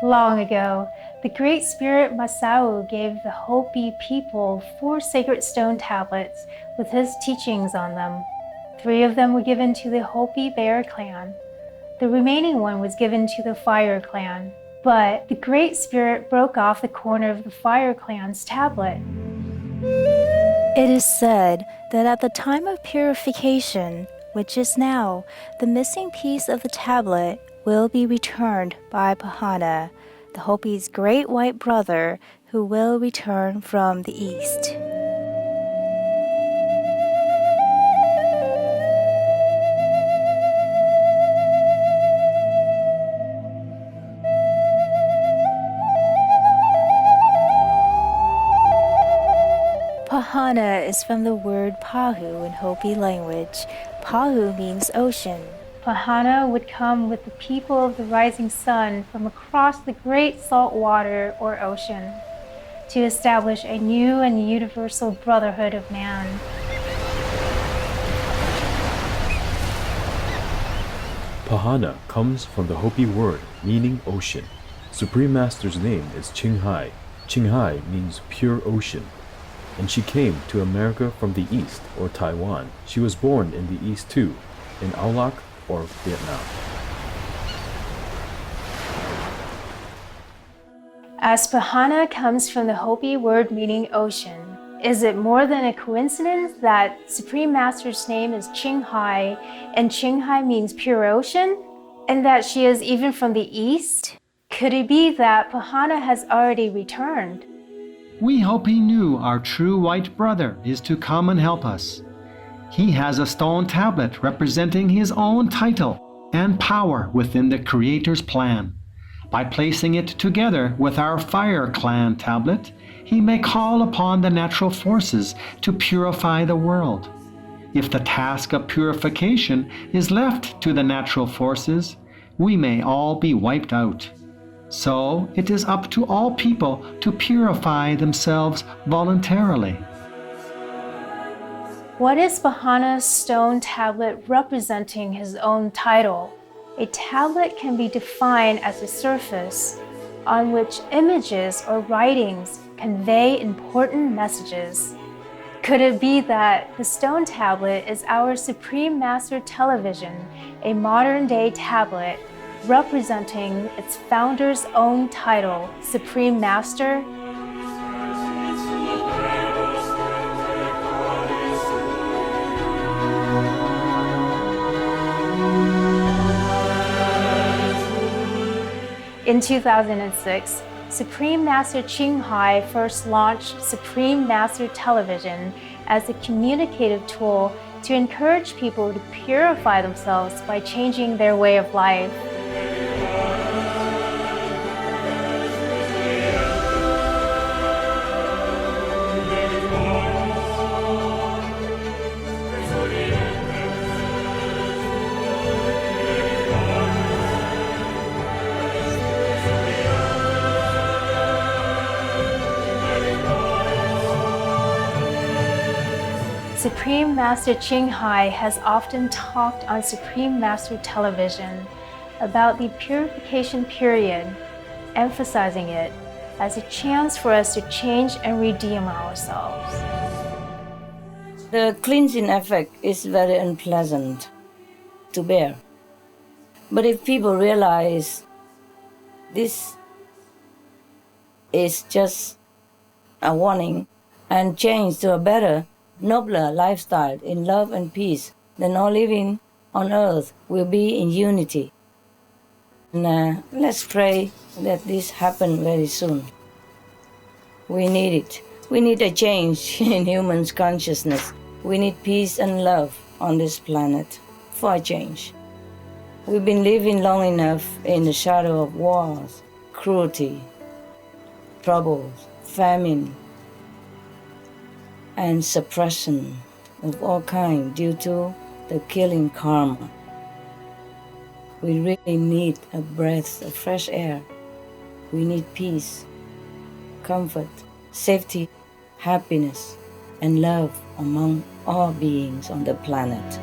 S16: Long ago, the Great Spirit Masao gave the Hopi people 4 sacred stone tablets with his teachings on them. 3 of them were given to the Hopi Bear clan. The remaining one was given to the Fire clan. But the Great Spirit broke off the corner of the Fire clan's tablet.
S17: It is said that at the time of purification, which is now, the missing piece of the tablet will be returned by Pahana, the Hopi's great white brother who will return from the east. Pahana is from the word Pahu in Hopi language. Pahu means ocean.
S16: Pahana would come with the people of the rising sun from across the great salt water or ocean to establish a new and universal brotherhood of man.
S6: Pahana comes from the Hopi word meaning ocean. Supreme Master's name is Ching Hai. Ching Hai means pure ocean. and she came to America from the East, or Taiwan. She was born in the East too, in Aulak, or Vietnam.
S16: As Pahana comes from the Hopi word meaning ocean, is it more than a coincidence that Supreme Master's name is Qinghai, and Qinghai means pure ocean, and that she is even from the East? Could it be that Pahana has already returned?
S7: We hope he knew our true white brother is to come and help us. He has a stone tablet representing his own title and power within the Creator's plan. By placing it together with our Fire Clan tablet, he may call upon the natural forces to purify the world. If the task of purification is left to the natural forces, we may all be wiped out. So it is up to all people to purify themselves voluntarily.
S16: What is Pahana's stone tablet representing his own title? A tablet can be defined as a surface on which images or writings convey important messages. Could it be that the stone tablet is our Supreme Master Television, a modern-day tablet representing its founder's own title, Supreme Master? In 2006, Supreme Master Qinghai first launched Supreme Master Television as a communicative tool to encourage people to purify themselves by changing their way of life. Supreme Master Qinghai has often talked on Supreme Master Television about the purification period, emphasizing it as a chance for us to change and redeem ourselves.
S8: The cleansing effect is very unpleasant to bear. But if people realize this is just a warning and change to a better, nobler lifestyle in love and peace, then all living on earth will be in unity. And let's pray that this happen very soon. We need it. We need a change in humans' consciousness. We need peace and love on this planet for a change. We've been living long enough in the shadow of wars, cruelty, troubles, famine, and suppression of all kinds due to the killing karma. We really need a breath of fresh air. We need peace, comfort, safety, happiness, and love among all beings on the planet.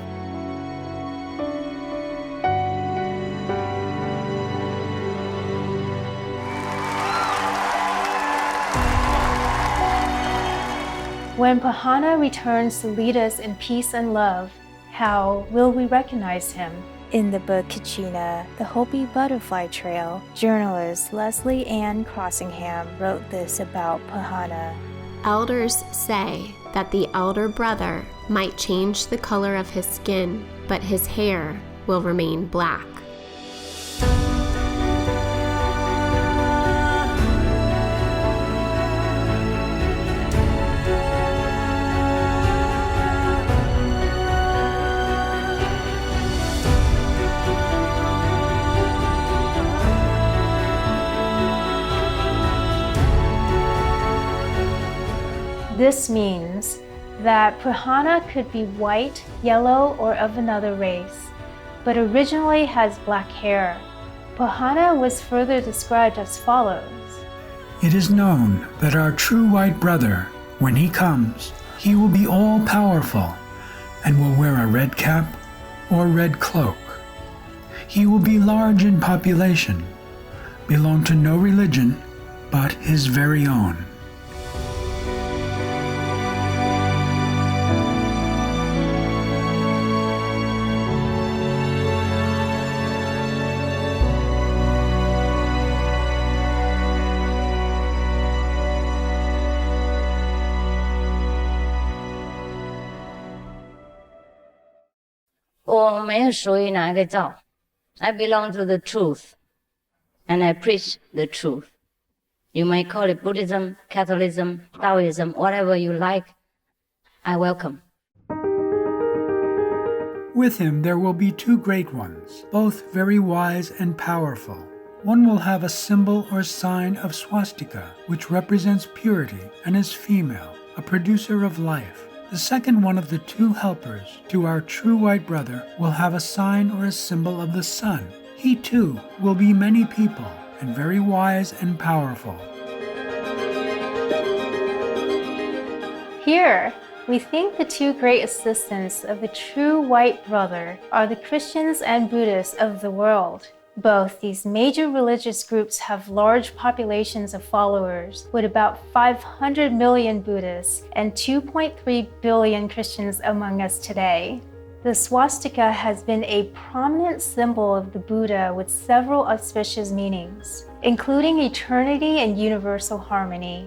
S16: When Pahana returns to lead us in peace and love, how will we recognize him?
S17: In the book Kachina, The Hopi Butterfly Trail, journalist Leslie Ann Crossingham wrote this about Pahana.
S14: Elders say that the elder brother might change the color of his skin, but his hair will remain black.
S16: This means that Pahana could be white, yellow, or of another race, but originally has black hair. Pahana was further described as follows.
S1: It is known that our true white brother, when he comes, he will be all-powerful and will wear a red cap or red cloak. He will be large in population, belong to no religion but his very own.
S8: 我没有属于哪个教 I belong to the truth, and I preach the truth. You may call it Buddhism, Catholicism, Taoism, whatever you like. I welcome.
S1: With him there will be two great ones, both very wise and powerful. One will have a symbol or sign of swastika, which represents purity and is female, a producer of life. The second one of the two helpers to our true white brother will have a sign or a symbol of the sun. He too will be many people and very wise and powerful.
S16: Here, we think the two great assistants of the true white brother are the Christians and Buddhists of the world. Both these major religious groups have large populations of followers, with about 500 million Buddhists and 2.3 billion Christians among us today. The swastika has been a prominent symbol of the Buddha with several auspicious meanings, including eternity and universal harmony.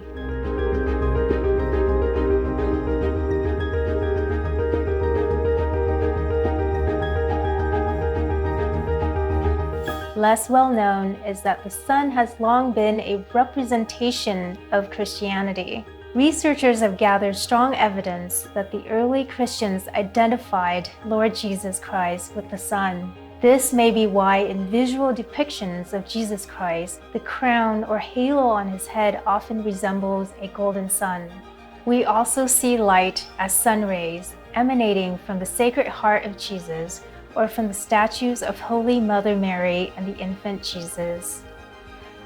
S16: Less well known is that the sun has long been a representation of Christianity. Researchers have gathered strong evidence that the early Christians identified Lord Jesus Christ with the sun. This may be why in visual depictions of Jesus Christ, the crown or halo on his head often resembles a golden sun. We also see light as sun rays emanating from the Sacred Heart of Jesus, or from the statues of Holy Mother Mary and the infant Jesus.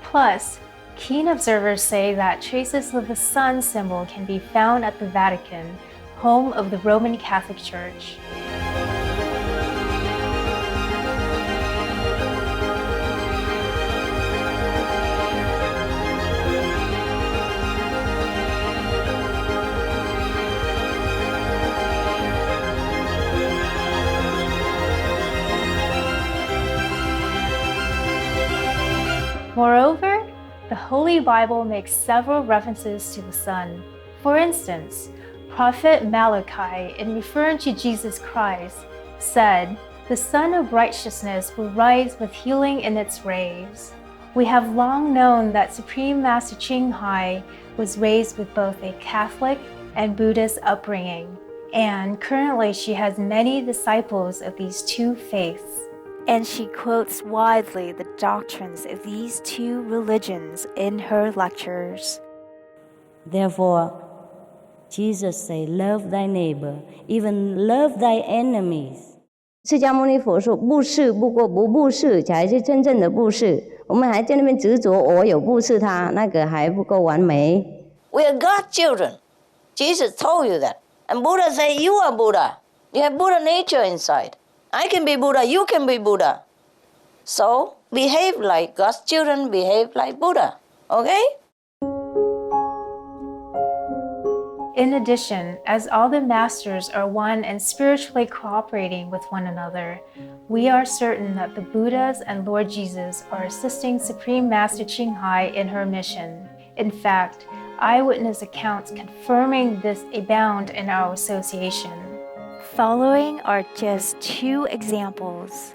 S16: Plus, keen observers say that traces of the sun symbol can be found at the Vatican, home of the Roman Catholic Church. Moreover, the Holy Bible makes several references to the sun. For instance, Prophet Malachi, in referring to Jesus Christ, said, "The Sun of Righteousness will rise with healing in its rays." We have long known that Supreme Master Ching Hai was raised with both a Catholic and Buddhist upbringing, and currently she has many disciples of these two faiths.
S17: And she quotes widely the doctrines of these two religions in her lectures.
S8: Therefore, Jesus said, love thy neighbor, even love thy enemies. 释迦牟尼佛说，布施不过不布施才是真正的布施。我们还在那边执着，我有布施他，那个还不够完美。We are God's children. Jesus told you that. And Buddha said, you are Buddha. You have Buddha nature inside. I can be Buddha, you can be Buddha. So, behave like God's children, behave like Buddha. Okay?
S16: In addition, as all the masters are one and spiritually cooperating with one another, we are certain that the Buddhas and Lord Jesus are assisting Supreme Master Ching Hai in her mission. In fact, eyewitness accounts confirming this abound in our association.
S17: Following are just two examples.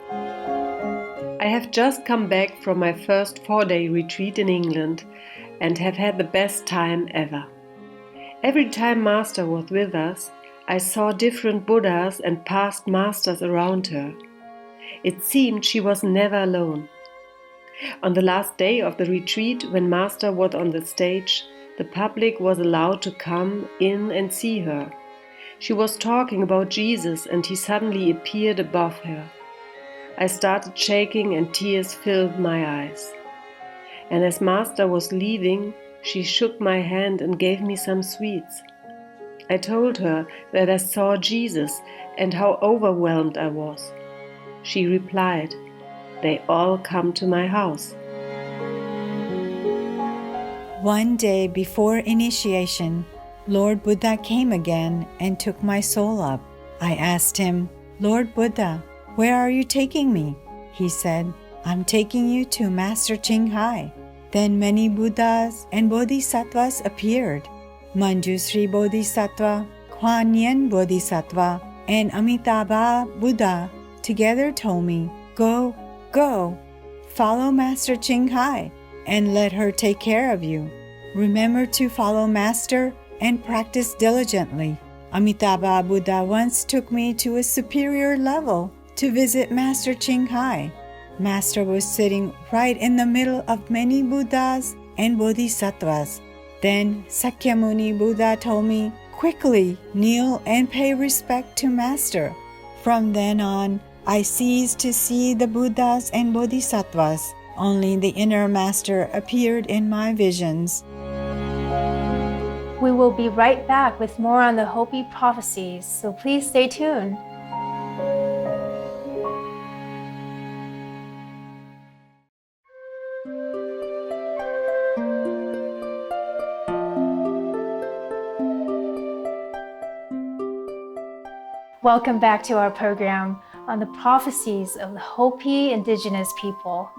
S18: I have just come back from my first 4-day retreat in England and have had the best time ever. Every time Master was with us, I saw different Buddhas and past masters around her. It seemed she was never alone. On the last day of the retreat, when Master was on the stage, the public was allowed to come in and see her. She was talking about Jesus and he suddenly appeared above her. I started shaking and tears filled my eyes. And as Master was leaving, she shook my hand and gave me some sweets. I told her that I saw Jesus and how overwhelmed I was. She replied, "They all come to my house."
S19: One day before initiation, Lord Buddha came again and took my soul up. I asked him, "Lord Buddha, where are you taking me?" He said, "I'm taking you to Master Ching Hai." Then many Buddhas and Bodhisattvas appeared. Manjusri Bodhisattva, Kuan Yin Bodhisattva, and Amitabha Buddha together told me, "Go, go, follow Master Ching Hai, and let her take care of you. Remember to follow Master and practice diligently." Amitabha Buddha once took me to a superior level to visit Master Ching Hai. Master was sitting right in the middle of many Buddhas and Bodhisattvas. Then Sakyamuni Buddha told me, "Quickly kneel and pay respect to Master." From then on, I ceased to see the Buddhas and Bodhisattvas. Only the inner Master appeared in my visions.
S16: We will be right back with more on the Hopi prophecies, so please stay tuned. Welcome back to our program on the prophecies of the Hopi indigenous people.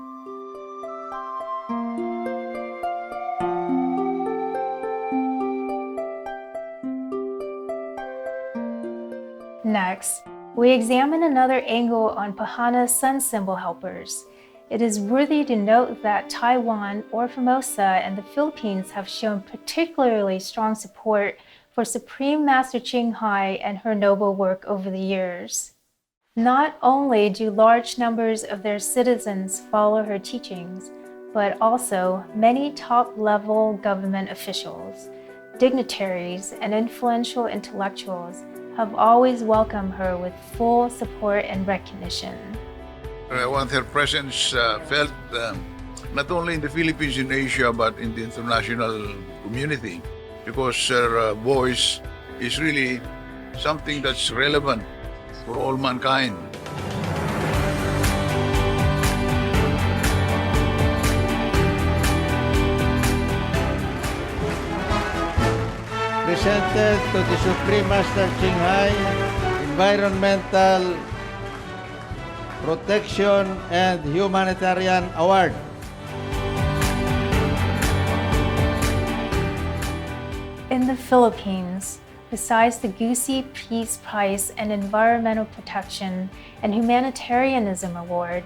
S16: Next, we examine another angle on Pahana's sun symbol helpers. It is worthy to note that Taiwan or Formosa and the Philippines have shown particularly strong support for Supreme Master Ching Hai and her noble work over the years. Not only do large numbers of their citizens follow her teachings, but also many top-level government officials, dignitaries, and influential intellectuals have always welcomed her with full support and recognition.
S20: I want her presence felt not only in the Philippines, in Asia, but in the international community, because her voice is really something that's relevant for all mankind.
S21: Presented to the Supreme Master Ching Hai, Environmental Protection and Humanitarian Award.
S16: In the Philippines, besides the Gusi Peace Prize and Environmental Protection and Humanitarianism Award,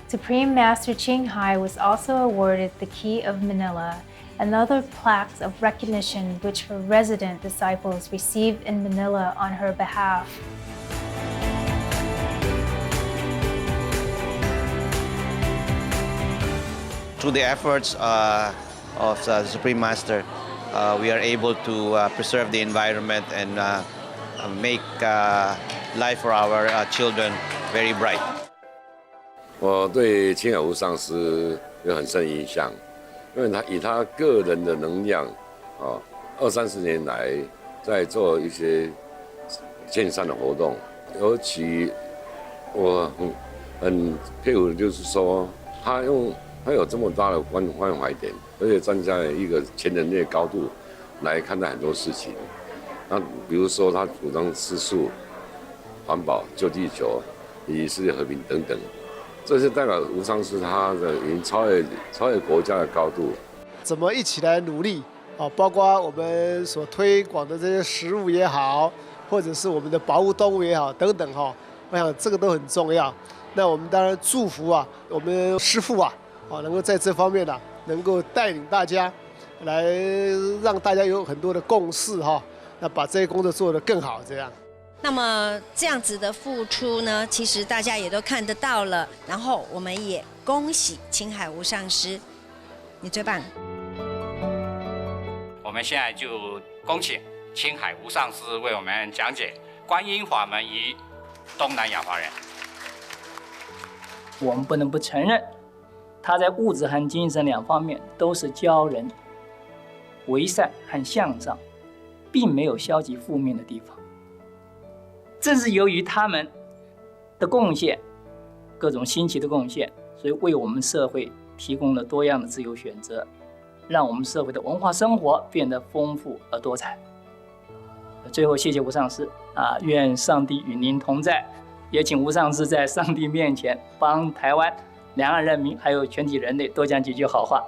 S16: Supreme Master Ching Hai was also awarded the Key of Manila and other plaques of recognition which her resident disciples received in Manila on her behalf.
S22: Through the efforts of the Supreme Master, we are able to preserve the environment and make life for our children very bright.
S23: 我对青海无上师有很深影响，因为他以他个人的能量，20-30年来在做一些健善的活动，尤其我很佩服的就是说，他有这么大的关怀点，而且站在一个全人类的高度来看待很多事情。那比如说，他主张吃素、环保、救地球、以及世界和平等等，这是代表无上师他的已经超越国家的高度。
S24: 怎么一起来努力啊？包括我们所推广的这些食物也好，或者是我们的保护动物也好等等哈，我想这个都很重要。那我们当然祝福啊，我们师父啊。能够在这方面呢，能够带领大家，来让大家有很多的共识哈，那把这些工作做得更好，这样。
S25: 那么这样子的付出呢，其实大家也都看得到了，然后我们也恭喜青海无上师，你最棒。
S26: 我们现在就恭请青海无上师为我们讲解观音法门与东南亚华人。
S27: 我们不能不承认。他在物质和精神两方面都是教人为善和向上，并没有消极负面的地方。正是由于他们的贡献，各种新奇的贡献，所以为我们社会提供了多样的自由选择，让我们社会的文化生活变得丰富而多彩。最后，谢谢无上师愿上帝与您同在，也请无上师在上帝面前帮台湾两岸人民还有全体人类多讲几句好话。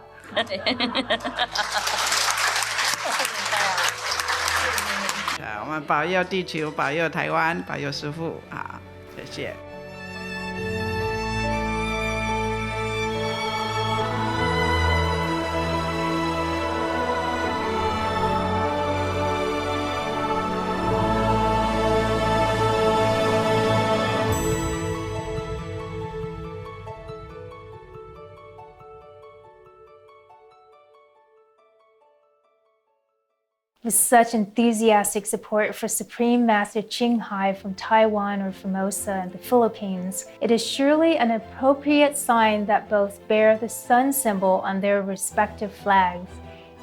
S28: 我们保佑地球，保佑台湾，保佑师父啊！谢谢。
S16: With such enthusiastic support for Supreme Master Ching Hai from Taiwan or Formosa and the Philippines, it is surely an appropriate sign that both bear the sun symbol on their respective flags,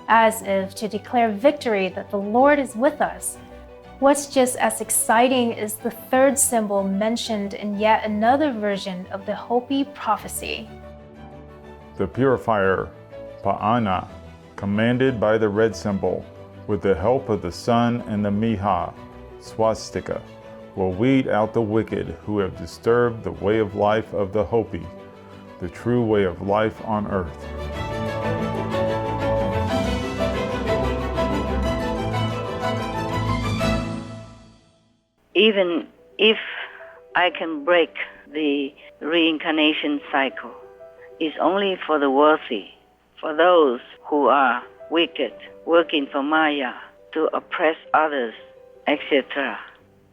S16: as if to declare victory that the Lord is with us. What's just as exciting is the third symbol mentioned in yet another version of the Hopi prophecy.
S3: The purifier, Pa'ana, commanded by the red symbol, with the help of the sun and the Miha, swastika, will weed out the wicked who have disturbed the way of life of the Hopi, the true way of life on earth.
S8: Even if I can break the reincarnation cycle, it's only for the worthy, for those who are wicked, working for Maya to oppress others, etc.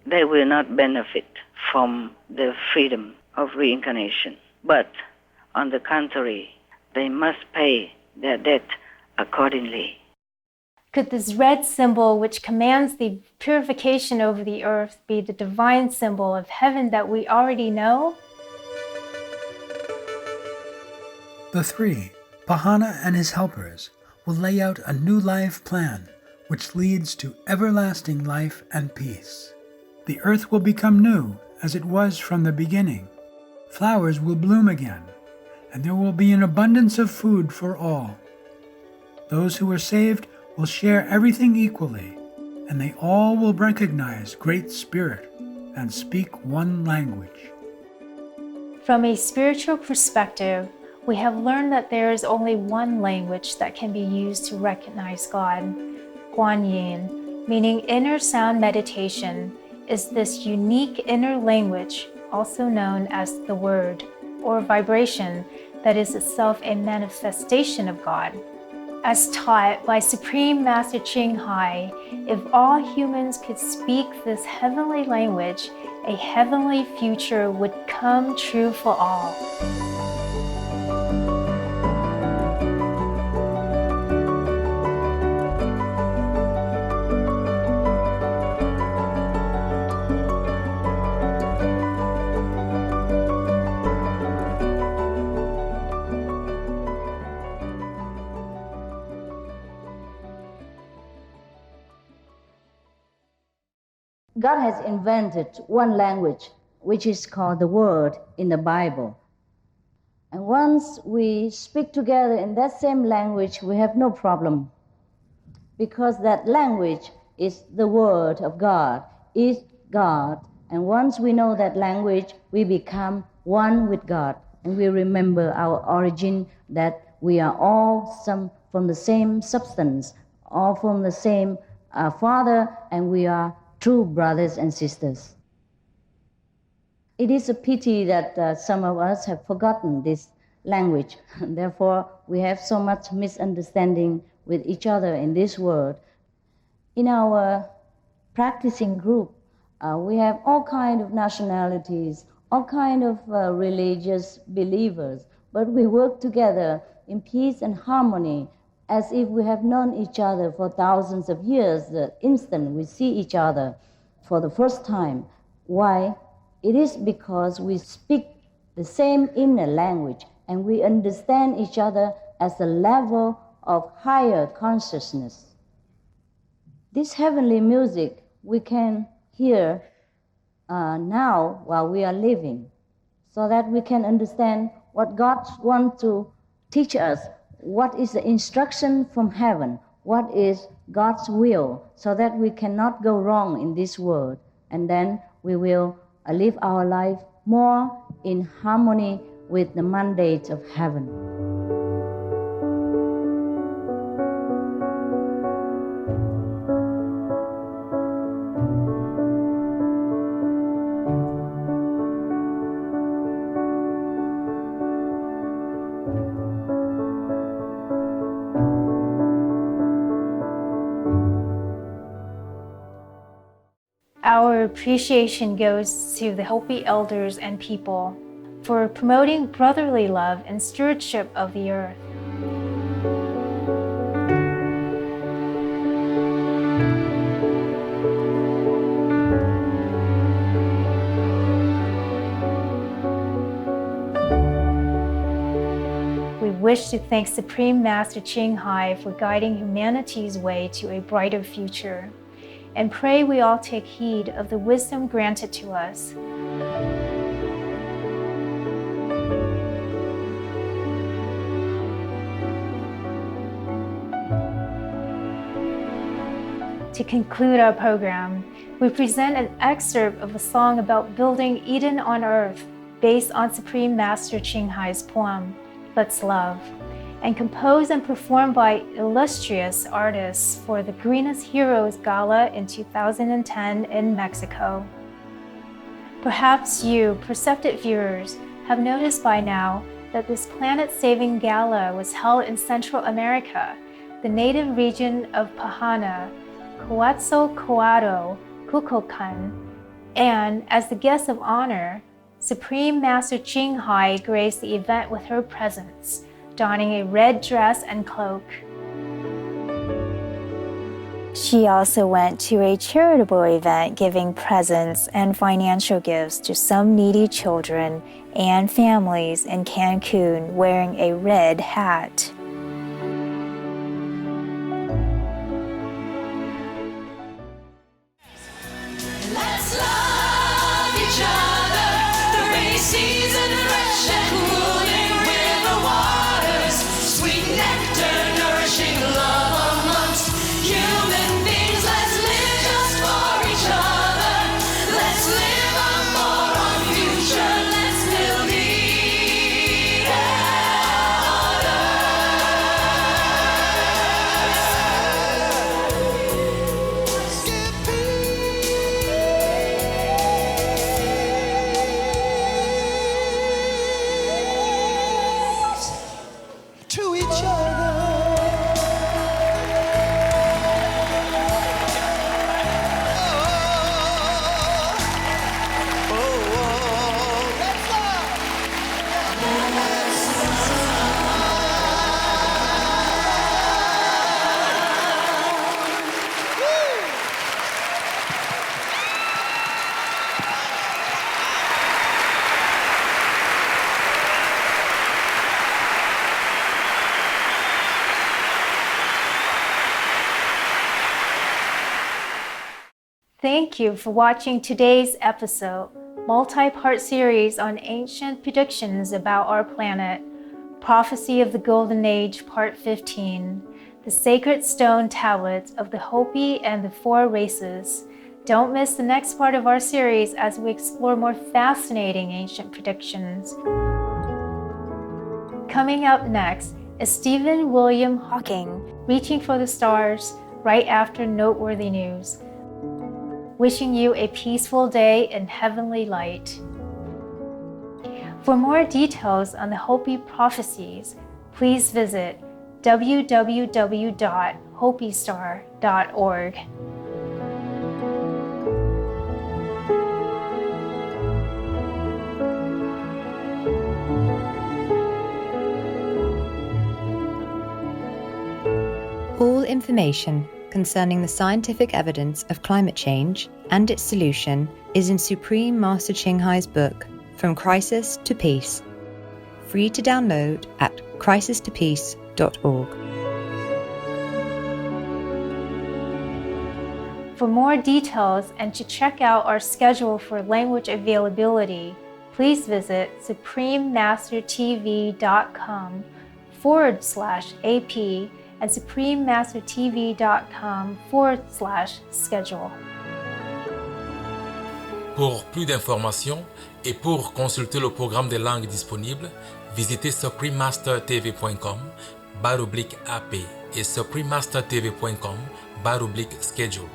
S8: They will not benefit from the freedom of reincarnation. But on the contrary, they must pay their debt accordingly.
S16: Could this red symbol, which commands the purification over the earth, be the divine symbol of heaven that we already know?
S1: The three, Pahana and his helpers, will lay out a new life plan which leads to everlasting life and peace. The earth will become new as it was from the beginning. Flowers will bloom again, and there will be an abundance of food for all. Those who are saved will share everything equally, and they all will recognize Great Spirit and speak one language.
S16: From a spiritual perspective, we have learned that there is only one language that can be used to recognize God. Guan Yin, meaning inner sound meditation, is this unique inner language, also known as the Word, or vibration, that is itself a manifestation of God. As taught by Supreme Master Ching Hai, if all humans could speak this heavenly language, a heavenly future would come true for all.
S8: God has invented one language, which is called the Word in the Bible. And once we speak together in that same language, we have no problem, because that language is the Word of God, is God. And once we know that language, we become one with God. And we remember our origin, that we are all from the same substance, all from the same Father, and we are true brothers and sisters. It is a pity that some of us have forgotten this language. Therefore, we have so much misunderstanding with each other in this world. In our practicing group, we have all kinds of nationalities, all kinds of religious believers, but we work together in peace and harmony, as if we have known each other for thousands of years, the instant we see each other for the first time. Why? It is because we speak the same inner language and we understand each other as a level of higher consciousness. This heavenly music we can hear now while we are living, so that we can understand what God wants to teach us. What is the instruction from heaven? What is God's will? So that we cannot go wrong in this world. And then we will live our life more in harmony with the mandate of heaven.
S16: Our appreciation goes to the Hopi elders and people for promoting brotherly love and stewardship of the earth. wish to thank Supreme Master Ching Hai for guiding humanity's way to a brighter future, and pray we all take heed of the wisdom granted to us. To conclude our program, we present an excerpt of a song about building Eden on earth based on Supreme Master Ching Hai's poem, Let's Love, and composed and performed by illustrious artists for the Greenest Heroes Gala in 2010 in Mexico. Perhaps you, perceptive viewers, have noticed by now that this planet-saving gala was held in Central America, the native region of Pahana, Coatzacoalco, Kukulkan, and as the guest of honor, Supreme Master Ching Hai graced the event with her presence, donning a red dress and cloak.
S17: She also went to a charitable event giving presents and financial gifts to some needy children and families in Cancun wearing a red hat.
S4: Let's love each other. The rainy season, fresh and cooling river waters, sweet nectar, nourishing love amongst human beings. Let's live just for each other. Let's live on for our future. Let's build Eden on to each other.
S16: Thank you for watching today's episode, multi-part series on ancient predictions about our planet, Prophecy of the Golden Age, Part 15, the Sacred Stone Tablets of the Hopi and the Four Races. Don't miss the next part of our series as we explore more fascinating ancient predictions. Coming up next is Stephen William Hawking, Reaching for the Stars, right after noteworthy news. Wishing you a peaceful day in heavenly light. For more details on the Hopi prophecies, please visit www.hopistar.org.
S5: All information concerning the scientific evidence of climate change and its solution is in Supreme Master Ching Hai's book, From Crisis to Peace, free to download at crisistopeace.org.
S16: For more details and to check out our schedule for language availability, please visit suprememastertv.com/AP and suprememastertv.com/schedule.
S9: Pour plus d'informations et pour consulter le programme des langues disponibles, visitez suprememastertv.com/AP et suprememastertv.com/schedule。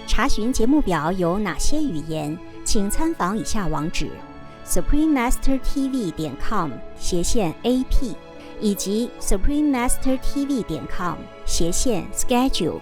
S10: 查询节目表有哪些语言，请参访以下网址：suprememastertv.com/AP 以及suprememastertv.com/schedule。